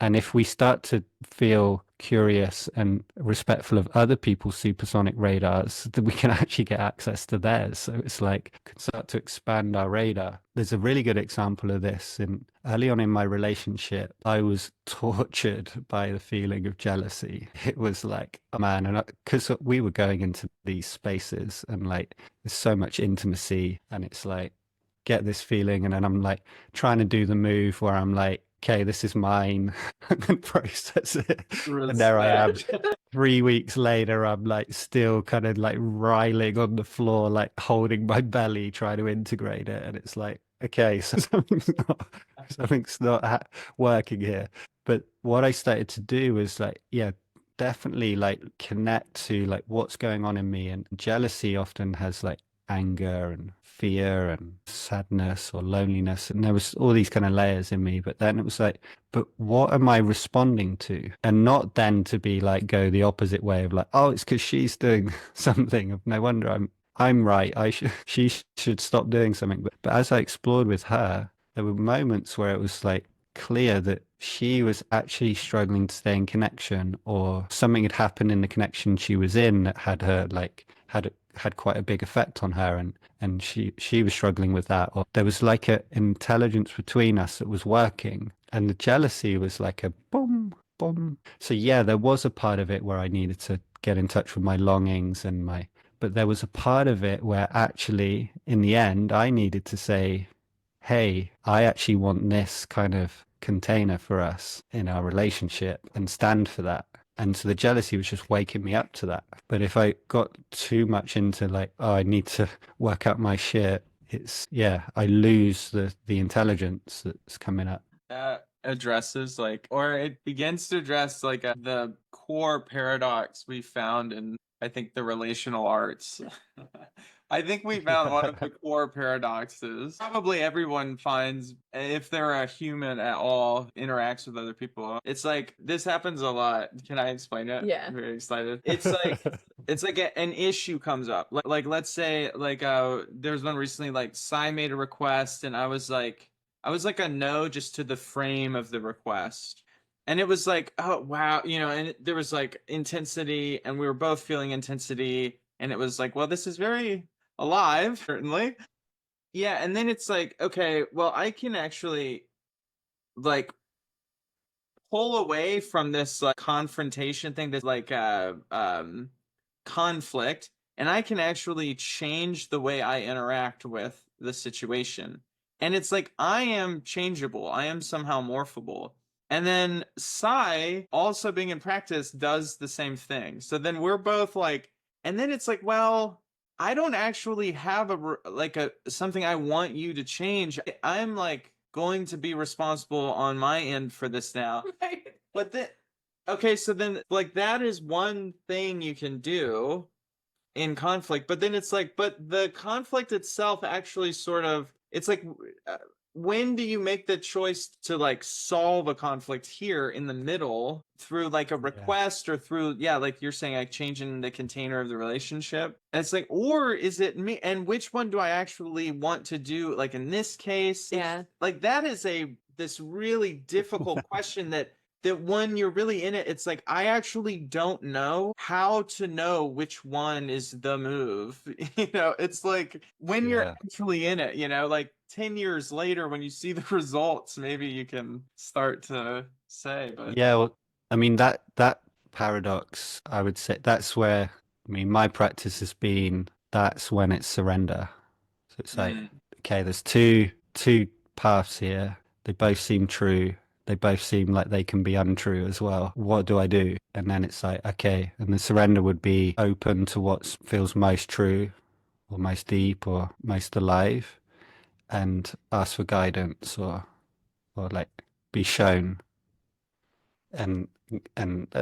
And if we start to feel curious and respectful of other people's supersonic radars, then we can actually get access to theirs. So it's like can start to expand our radar. There's a really good example of this. And early on in my relationship, I was tortured by the feeling of jealousy. It was like, oh man, and because we were going into these spaces and like there's so much intimacy, and it's like get this feeling, and then I'm like trying to do the move where I'm like, okay, this is mine, and process it. And there I am. 3 weeks later, I'm like still kind of like riling on the floor, like holding my belly, trying to integrate it. And it's like, okay, so something's not working here. But what I started to do was like, yeah, definitely like connect to like what's going on in me. And jealousy often has like anger and fear and sadness or loneliness, and there was all these kind of layers in me. But then it was like, but what am I responding to? And not then to be like go the opposite way of like, oh, it's because she's doing something, of no wonder I'm right, she should stop doing something. But as I explored with her, there were moments where it was like clear that she was actually struggling to stay in connection, or something had happened in the connection she was in that had her like had quite a big effect on her, and she was struggling with that, or there was like an intelligence between us that was working, and the jealousy was like a boom boom. So yeah, there was a part of it where I needed to get in touch with my longings and my, but there was a part of it where actually in the end I needed to say, hey, I actually want this kind of container for us in our relationship and stand for that. And so the jealousy was just waking me up to that. But if I got too much into like, oh, I need to work out my shit, it's, yeah, I lose the intelligence that's coming up. That addresses like, or it begins to address like the core paradox we found in, I think, the relational arts. I think we found one of the core paradoxes. Probably everyone finds, if they're a human at all, interacts with other people. It's like, this happens a lot. Can I explain it? Yeah. I'm very excited. It's like, it's like an issue comes up. Like let's say like there's one recently, like Sai made a request and I was like a no just to the frame of the request. And it was like, oh wow, and there was like intensity, and we were both feeling intensity, and it was like, well, this is very alive, certainly. Yeah, and then it's like, okay, well, I can actually like pull away from this like confrontation thing, that's like conflict, and I can actually change the way I interact with the situation. And it's like, I am changeable, I am somehow morphable. And then Sai, also being in practice, does the same thing. So then we're both like, and then it's like, well, I don't actually have a something I want you to change. I'm like going to be responsible on my end for this now. Right. But then, okay, so then like that is one thing you can do in conflict, but then it's like, but the conflict itself actually sort of, it's like, when do you make the choice to like solve a conflict here in the middle through like a request, or through, yeah, like you're saying, like changing the container of the relationship? And it's like, or is it me, and which one do I actually want to do, like in this case? Yeah. Like that is this really difficult question that when you're really in it, it's like, I actually don't know how to know which one is the move. It's like when you're actually in it, like 10 years later, when you see the results, maybe you can start to say, but Yeah, well, I mean that paradox, I would say that's where, I mean, my practice has been, that's when it's surrender. So it's like, okay, there's two paths here. They both seem true. They both seem like they can be untrue as well. What do I do? And then it's like, okay, and the surrender would be open to what feels most true, or most deep, or most alive, and ask for guidance, or like be shown, and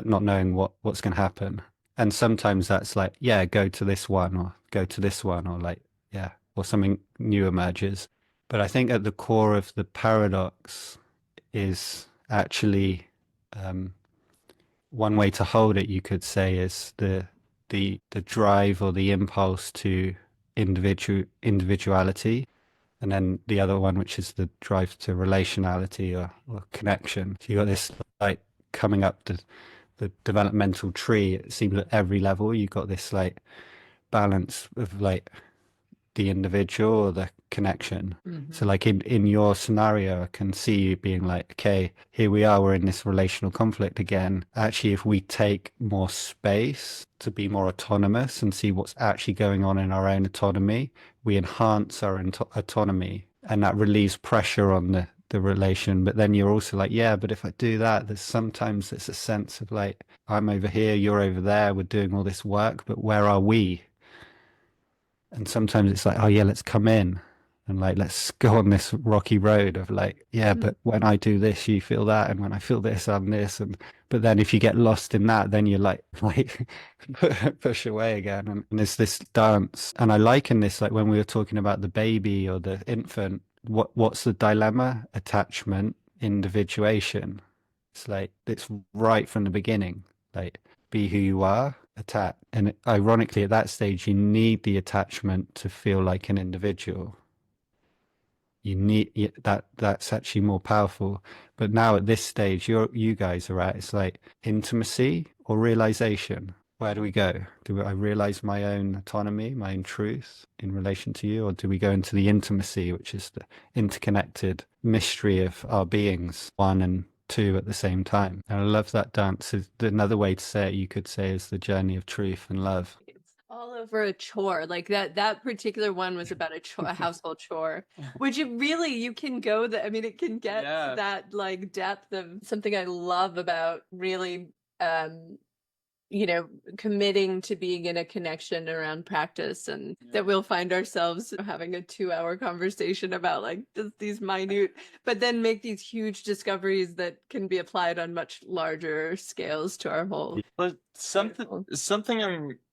not knowing what's going to happen. And sometimes that's like, yeah, go to this one, or go to this one, or like, yeah, or something new emerges. But I think at the core of the paradox is actually one way to hold it, you could say, is the drive or the impulse to individuality, and then the other one, which is the drive to relationality or connection. So you got this like coming up the developmental tree. It seems at every level you got this like balance of like the individual or the connection. So like in your scenario, I can see you being like, okay, here we are, we're in this relational conflict again. Actually, if we take more space to be more autonomous and see what's actually going on in our own autonomy, we enhance our autonomy, and that relieves pressure on the relation. But then you're also like, yeah, but if I do that, there's sometimes it's a sense of like, I'm over here, you're over there, we're doing all this work, but where are we? And sometimes it's like, oh yeah, let's come in and like let's go on this rocky road of like, yeah, but when I do this, you feel that, and when I feel this, I'm this. And but then if you get lost in that, then you're like push away again. And there's this dance. And I liken this like when we were talking about the baby or the infant, what's the dilemma? Attachment, individuation. It's like it's right from the beginning. Like be who you are, attack. And ironically, at that stage, you need the attachment to feel like an individual. You need that's actually more powerful. But now at this stage, you guys are at, it's like intimacy or realization. Where do we go? Do I realize my own autonomy, my own truth in relation to you? Or do we go into the intimacy, which is the interconnected mystery of our beings, one and two at the same time? And I love that dance. Another way to say it, you could say, is the journey of truth and love. It's all over a chore. Like that particular one was about a household chore, which you can go I mean, it can get to that like depth of something I love about really committing to being in a connection around practice, and that we'll find ourselves having a 2-hour conversation about like just these minute, but then make these huge discoveries that can be applied on much larger scales to our whole. But something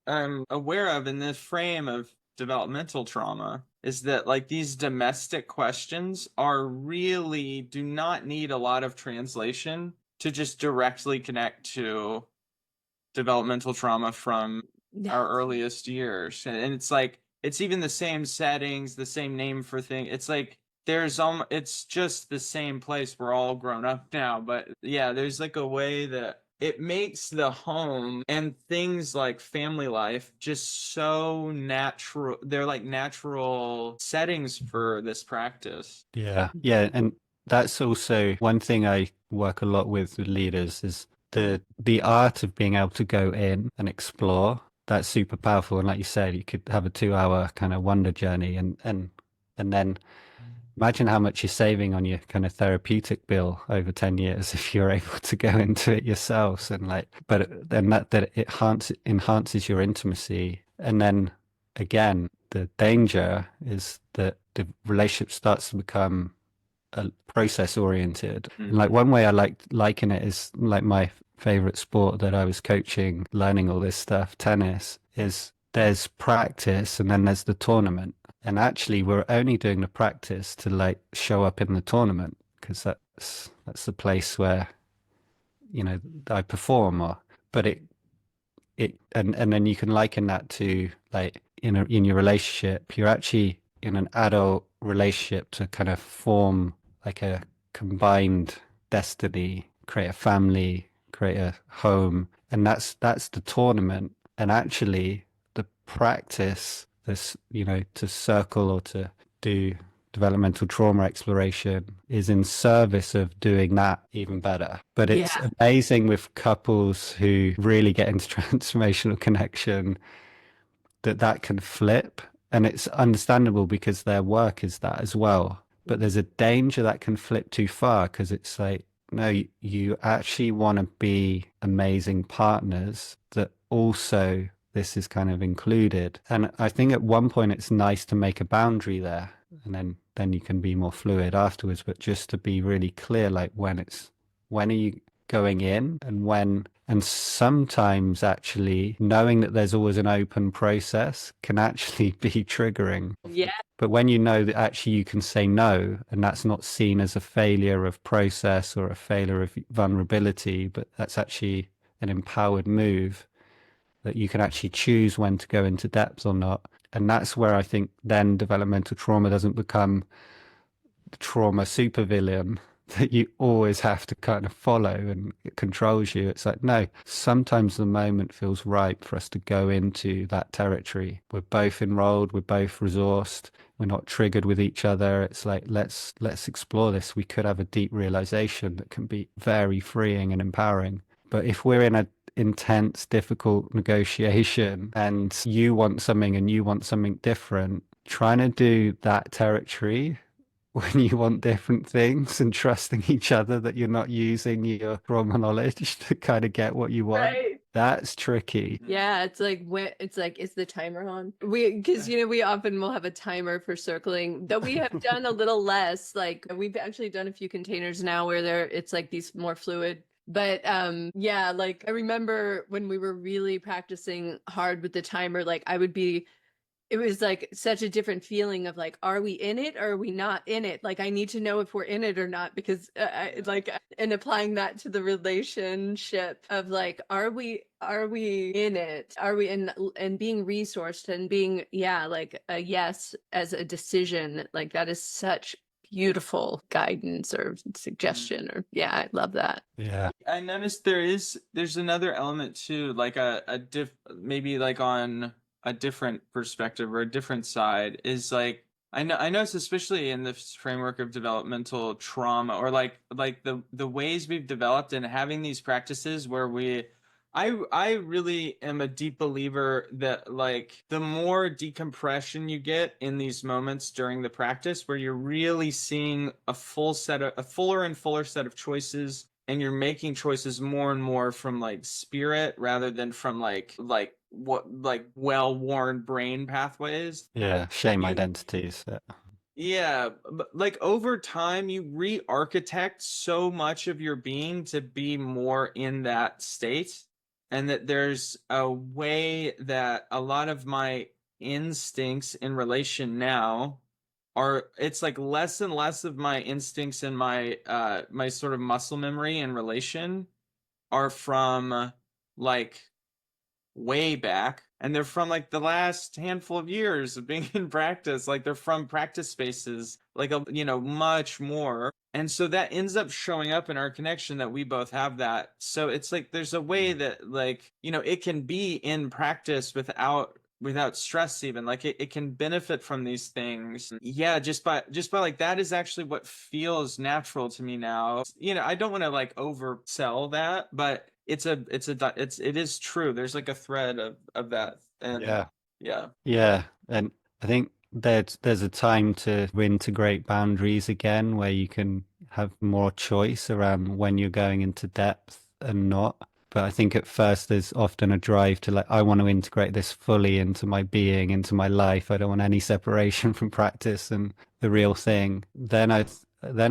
I'm aware of in this frame of developmental trauma is that like these domestic questions do not need a lot of translation to just directly connect to developmental trauma from our earliest years. And it's like it's even the same settings, the same name for thing. It's like it's just the same place. We're all grown up now, but yeah, there's like a way that it makes the home and things like family life just so natural. They're like natural settings for this practice. Yeah. And that's also one thing I work a lot with leaders is the art of being able to go in and explore. That's super powerful. And like you said, you could have a 2-hour kind of wonder journey and then imagine how much you're saving on your kind of therapeutic bill over 10 years if you're able to go into it yourselves. And like, but then that it enhances your intimacy. And then again, the danger is that the relationship starts to become process oriented. Like one way I liken it is like my favorite sport that I was coaching, learning all this stuff, tennis, is there's practice and then there's the tournament. And actually we're only doing the practice to like show up in the tournament because that's the place where, I perform but and then you can liken that to like in your relationship, you're actually in an adult relationship to kind of form like a combined destiny, create a family, create a home. And that's the tournament. And actually the practice, this, to circle or to do developmental trauma exploration is in service of doing that even better. But it's amazing with couples who really get into transformational connection that can flip. And it's understandable because their work is that as well. But there's a danger that can flip too far because it's like, no, you actually want to be amazing partners that also this is kind of included. And I think at one point it's nice to make a boundary there and then you can be more fluid afterwards. But just to be really clear, like when are you going in and when And sometimes actually knowing that there's always an open process can actually be triggering. Yeah. But when you know that actually you can say no, and that's not seen as a failure of process or a failure of vulnerability, but that's actually an empowered move, that you can actually choose when to go into depth or not. And that's where I think then developmental trauma doesn't become the trauma supervillain that you always have to kind of follow and it controls you. It's like, no, sometimes the moment feels right for us to go into that territory. We're both enrolled, we're both resourced, we're not triggered with each other. It's like, let's explore this. We could have a deep realization that can be very freeing and empowering. But if we're in a intense, difficult negotiation and you want something and you want something different, trying to do that territory when you want different things and trusting each other that you're not using your trauma knowledge to kind of get what you want. Right. That's tricky. Yeah, it's like is the timer on? Because we often will have a timer for circling, though we have done a little less. Like we've actually done a few containers now where it's like these more fluid. But yeah, like I remember when we were really practicing hard with the timer, like it was like such a different feeling of like, are we in it or are we not in it? Like I need to know if we're in it or not, because and applying that to the relationship of like, are we in it? Are we in, and being resourced and being, yeah, like a yes as a decision, like that is such beautiful guidance or suggestion, or yeah, I love that. Yeah. I noticed there's another element too, like maybe like on a different perspective or a different side, is like I noticed, especially in this framework of developmental trauma, or like the ways we've developed and having these practices where I really am a deep believer that like the more decompression you get in these moments during the practice where you're really seeing a fuller and fuller set of choices, and you're making choices more and more from like spirit rather than from like well-worn brain pathways. Yeah. Shame You identities. Yeah, but like over time, you re-architect so much of your being to be more in that state. And that there's a way that a lot of my instincts in relation now it's like less and less of my instincts and my sort of muscle memory in relation are from like way back, and they're from like the last handful of years of being in practice. Like they're from practice spaces, like much more. And so that ends up showing up in our connection, that we both have that. So it's like there's a way that like it can be in practice without stress, even like it can benefit from these things. Yeah, just by like that is actually what feels natural to me now. I don't want to like oversell that, but it is true. There's like a thread of that. And Yeah. yeah. Yeah. And I think there's a time to integrate boundaries again where you can have more choice around when you're going into depth and not. But I think at first there's often a drive to like, I want to integrate this fully into my being, into my life. I don't want any separation from practice and the real thing. Then I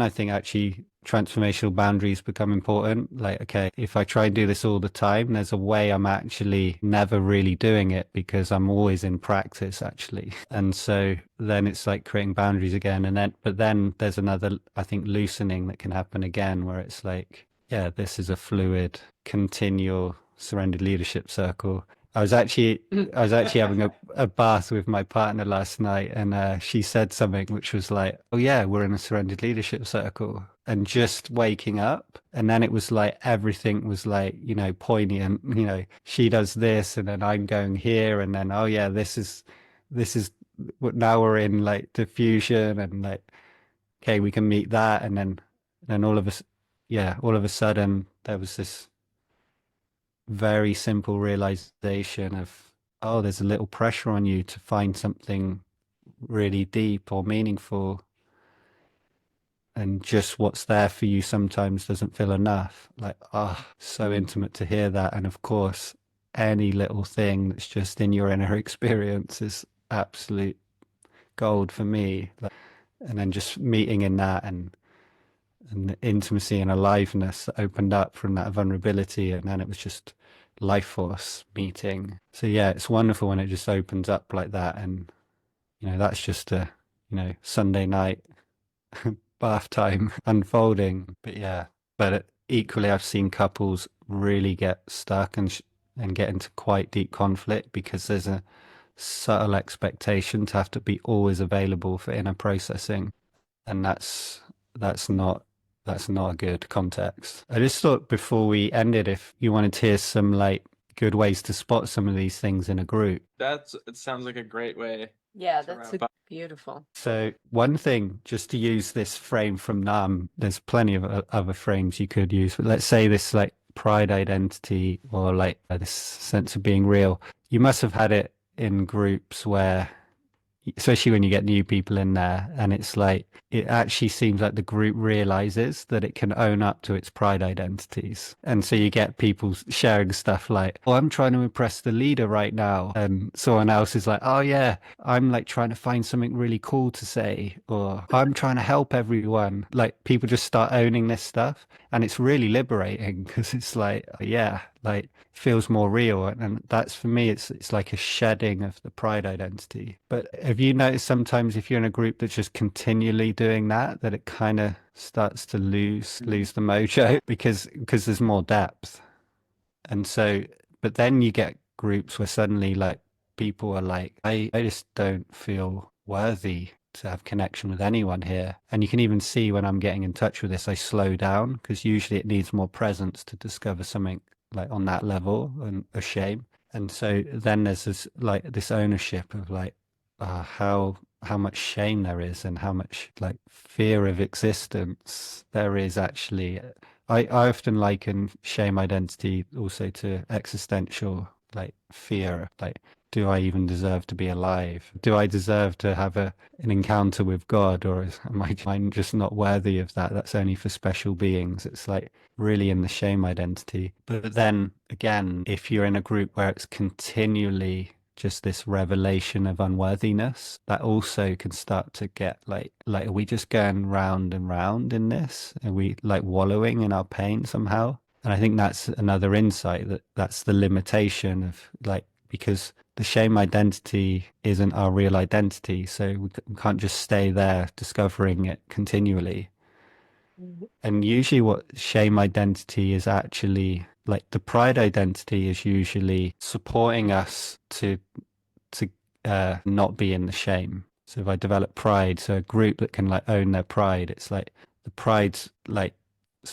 think actually transformational boundaries become important. Like, okay, if I try and do this all the time, there's a way I'm actually never really doing it because I'm always in practice actually. And so then it's like creating boundaries again. But then there's another, I think, loosening that can happen again where it's like, yeah, this is a fluid, continual surrendered leadership circle. I was actually having a bath with my partner last night, and she said something which was like, "Oh yeah, we're in a surrendered leadership circle." And just waking up, and then it was like everything was like poignant. She does this, and then I'm going here, and then oh yeah, this is what now we're in like diffusion, and like okay, we can meet that, and then all of a sudden there was this very simple realization of, oh, there's a little pressure on you to find something really deep or meaningful. And just what's there for you sometimes doesn't feel enough. Like, ah, oh, so intimate to hear that. And of course, any little thing that's just in your inner experience is absolute gold for me. And then just meeting in that and the intimacy and aliveness that opened up from that vulnerability, and then it was just life force meeting. So yeah, it's wonderful when it just opens up like that, and that's just a Sunday night bath time unfolding. But yeah, equally I've seen couples really get stuck and get into quite deep conflict because there's a subtle expectation to have to be always available for inner processing, and that's not that's not a good context. I just thought before we ended, if you wanted to hear some like good ways to spot some of these things in a group. It sounds like a great way. Yeah, to that's wrap up. beautiful. So one thing, just to use this frame from Nam, there's plenty of other frames you could use, but let's say this like pride identity or like this sense of being real. You must have had it in groups where, especially when you get new people in there, and it's like it actually seems like the group realizes that it can own up to its pride identities, and so you get people sharing stuff like, oh, I'm trying to impress the leader right now, and someone else is like, oh yeah, I'm like trying to find something really cool to say, or I'm trying to help everyone. Like people just start owning this stuff, and it's really liberating because it's like, yeah, like feels more real, and that's, for me, it's like a shedding of the pride identity. But have you noticed sometimes if you're in a group that's just continually doing that it kind of starts to lose the mojo because there's more depth? And so, but then you get groups where suddenly like people are like, I just don't feel worthy to have connection with anyone here. And you can even see when I'm getting in touch with this, I slow down because usually it needs more presence to discover something like on that level and a shame. And so then there's this ownership of like how much shame there is and how much like fear of existence there is actually. I often liken shame identity also to existential like fear, like, do I even deserve to be alive? Do I deserve to have an encounter with God, or am I just not worthy of that? That's only for special beings. It's like really in the shame identity. But then again, if you're in a group where it's continually just this revelation of unworthiness, that also can start to get like are we just going round and round in this? Are we like wallowing in our pain somehow? And I think that's another insight, that's the limitation of like, because the shame identity isn't our real identity, so we can't just stay there discovering it continually. And usually what shame identity is actually like, the pride identity is usually supporting us to not be in the shame. So if I develop pride, so a group that can like own their pride, it's like the pride's like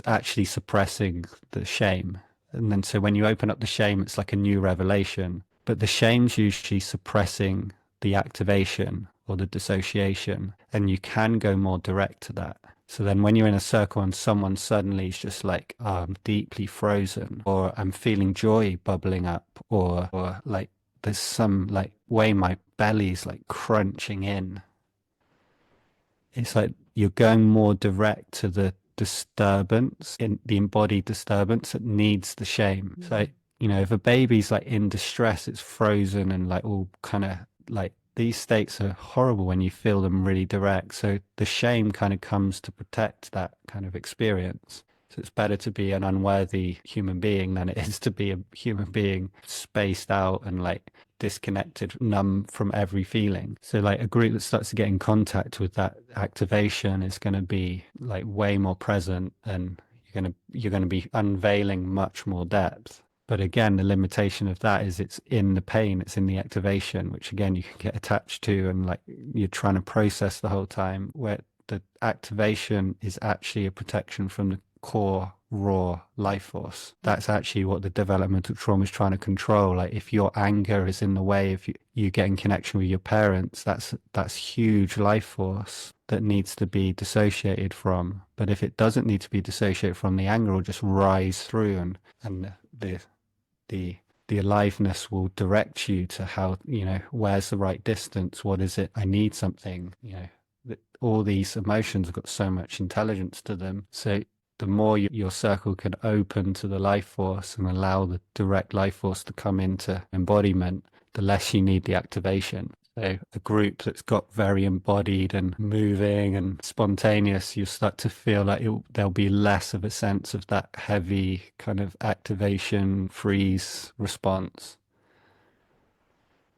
actually suppressing the shame. And then so when you open up the shame, it's like a new revelation. But the shame's usually suppressing the activation or the dissociation, and you can go more direct to that. So then when you're in a circle and someone suddenly is just like, oh, I'm deeply frozen, or I'm feeling joy bubbling up, or like there's some like way my belly's like crunching in. It's like you're going more direct to the disturbance, in the embodied disturbance that needs the shame. So, if a baby's like in distress, it's frozen and like all kind of like, these states are horrible when you feel them really direct. So the shame kind of comes to protect that kind of experience. So it's better to be an unworthy human being than it is to be a human being spaced out and like disconnected, numb from every feeling. So like a group that starts to get in contact with that activation is going to be like way more present, and you're going to be unveiling much more depth. But again, the limitation of that is it's in the pain, it's in the activation, which again you can get attached to, and like you're trying to process the whole time, where the activation is actually a protection from the core raw life force. That's actually what the developmental trauma is trying to control. Like if your anger is in the way of you getting connection with your parents, that's huge life force that needs to be dissociated from. But if it doesn't need to be dissociated from, the anger will just rise through, and the aliveness will direct you to how, where's the right distance, what is it, I need something, all these emotions have got so much intelligence to them. So the more your circle can open to the life force and allow the direct life force to come into embodiment, the less you need the activation. So a group that's got very embodied and moving and spontaneous, you start to feel like there'll be less of a sense of that heavy kind of activation, freeze response.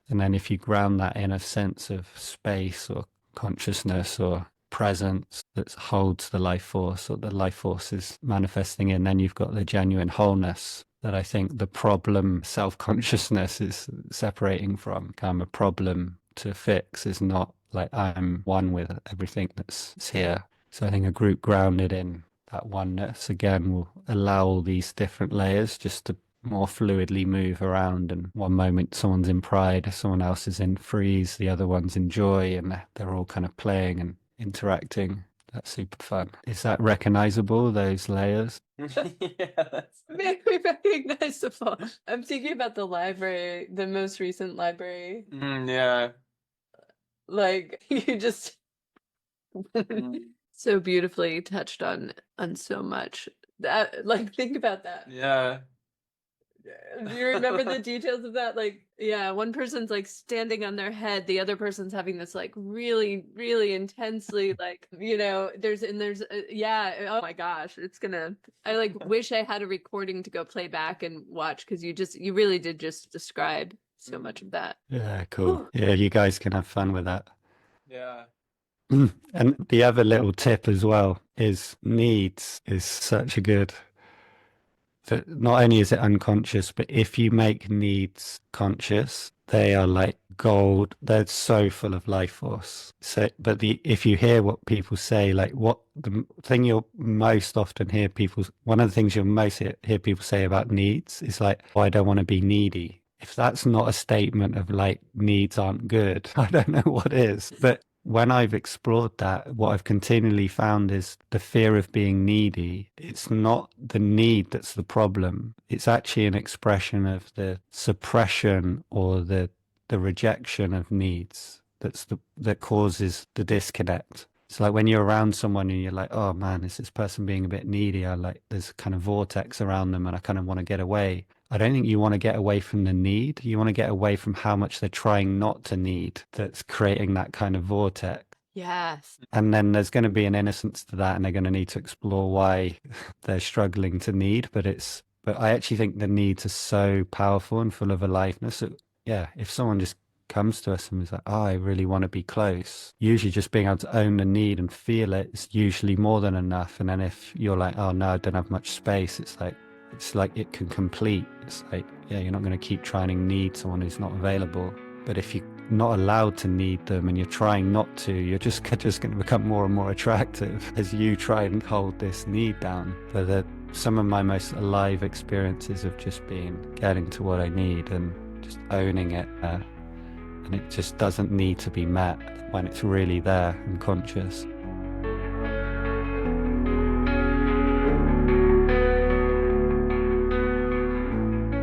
And then if you ground that in a sense of space or consciousness or presence that holds the life force, or the life force is manifesting in, then you've got the genuine wholeness that I think the problem self-consciousness is separating from. Kind of a problem to fix is not like I'm one with everything that's here. So I think a group grounded in that oneness again will allow all these different layers just to more fluidly move around, and one moment someone's in pride, someone else is in freeze, the other one's in joy, and they're all kind of playing and interacting. That's super fun. Is that recognizable, those layers? Yeah, that's Very recognizable. I'm thinking about the library, the most recent library. yeah. Like you just Mm, so beautifully touched on so much. That like think about that. yeah. Do you remember the details of that? Like, yeah, one person's like standing on their head, the other person's having this like really, really intensely like, there's yeah, oh my gosh, I like wish I had a recording to go play back and watch, because you really did just describe so much of that. Yeah, cool. Yeah, you guys can have fun with that. Yeah. And the other little tip as well is needs is such a good, that not only is it unconscious, but if you make needs conscious, they are like gold. They're so full of life force. So, but if you hear what people say, like what the thing you'll most often hear people, one of the things you'll most hear people say about needs is like, oh, I don't want to be needy. If that's not a statement of like needs aren't good, I don't know what is. But when I've explored that, what I've continually found is the fear of being needy. It's not the need that's the problem. It's actually an expression of the suppression or the rejection of needs that causes the disconnect. It's like when you're around someone and you're like, oh man, is this person being a bit needy? There's kind of vortex around them and I kind of want to get away. I don't think you want to get away from the need. You want to get away from how much they're trying not to need that's creating that kind of vortex. Yes. And then there's going to be an innocence to that, and they're going to need to explore why they're struggling to need. But I actually think the needs are so powerful and full of aliveness. Yeah, if someone just comes to us and is like, oh, I really want to be close, usually just being able to own the need and feel it is usually more than enough. And then if you're like, oh no, I don't have much space, it's like it can complete. It's like, yeah, you're not going to keep trying to need someone who's not available. But if you're not allowed to need them and you're trying not to, you're just going to become more and more attractive as you try and hold this need down. But some of my most alive experiences of just getting to what I need and just owning it. And it just doesn't need to be met when it's really there and conscious.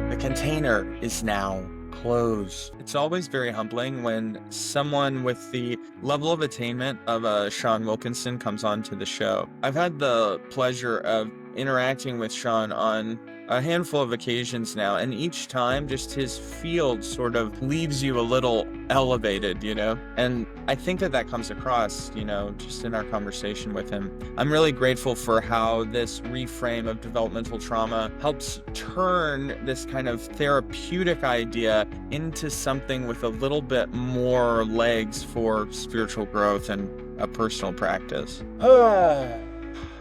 The container is now closed. It's always very humbling when someone with the level of attainment of Sean Wilkinson comes onto the show. I've had the pleasure of interacting with Sean on a handful of occasions now, and each time just his field sort of leaves you a little elevated, and I think that comes across, just in our conversation with him. I'm really grateful for how this reframe of developmental trauma helps turn this kind of therapeutic idea into something with a little bit more legs for spiritual growth and a personal practice.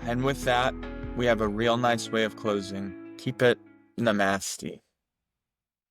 And with that, we have a real nice way of closing. Keep it namaste.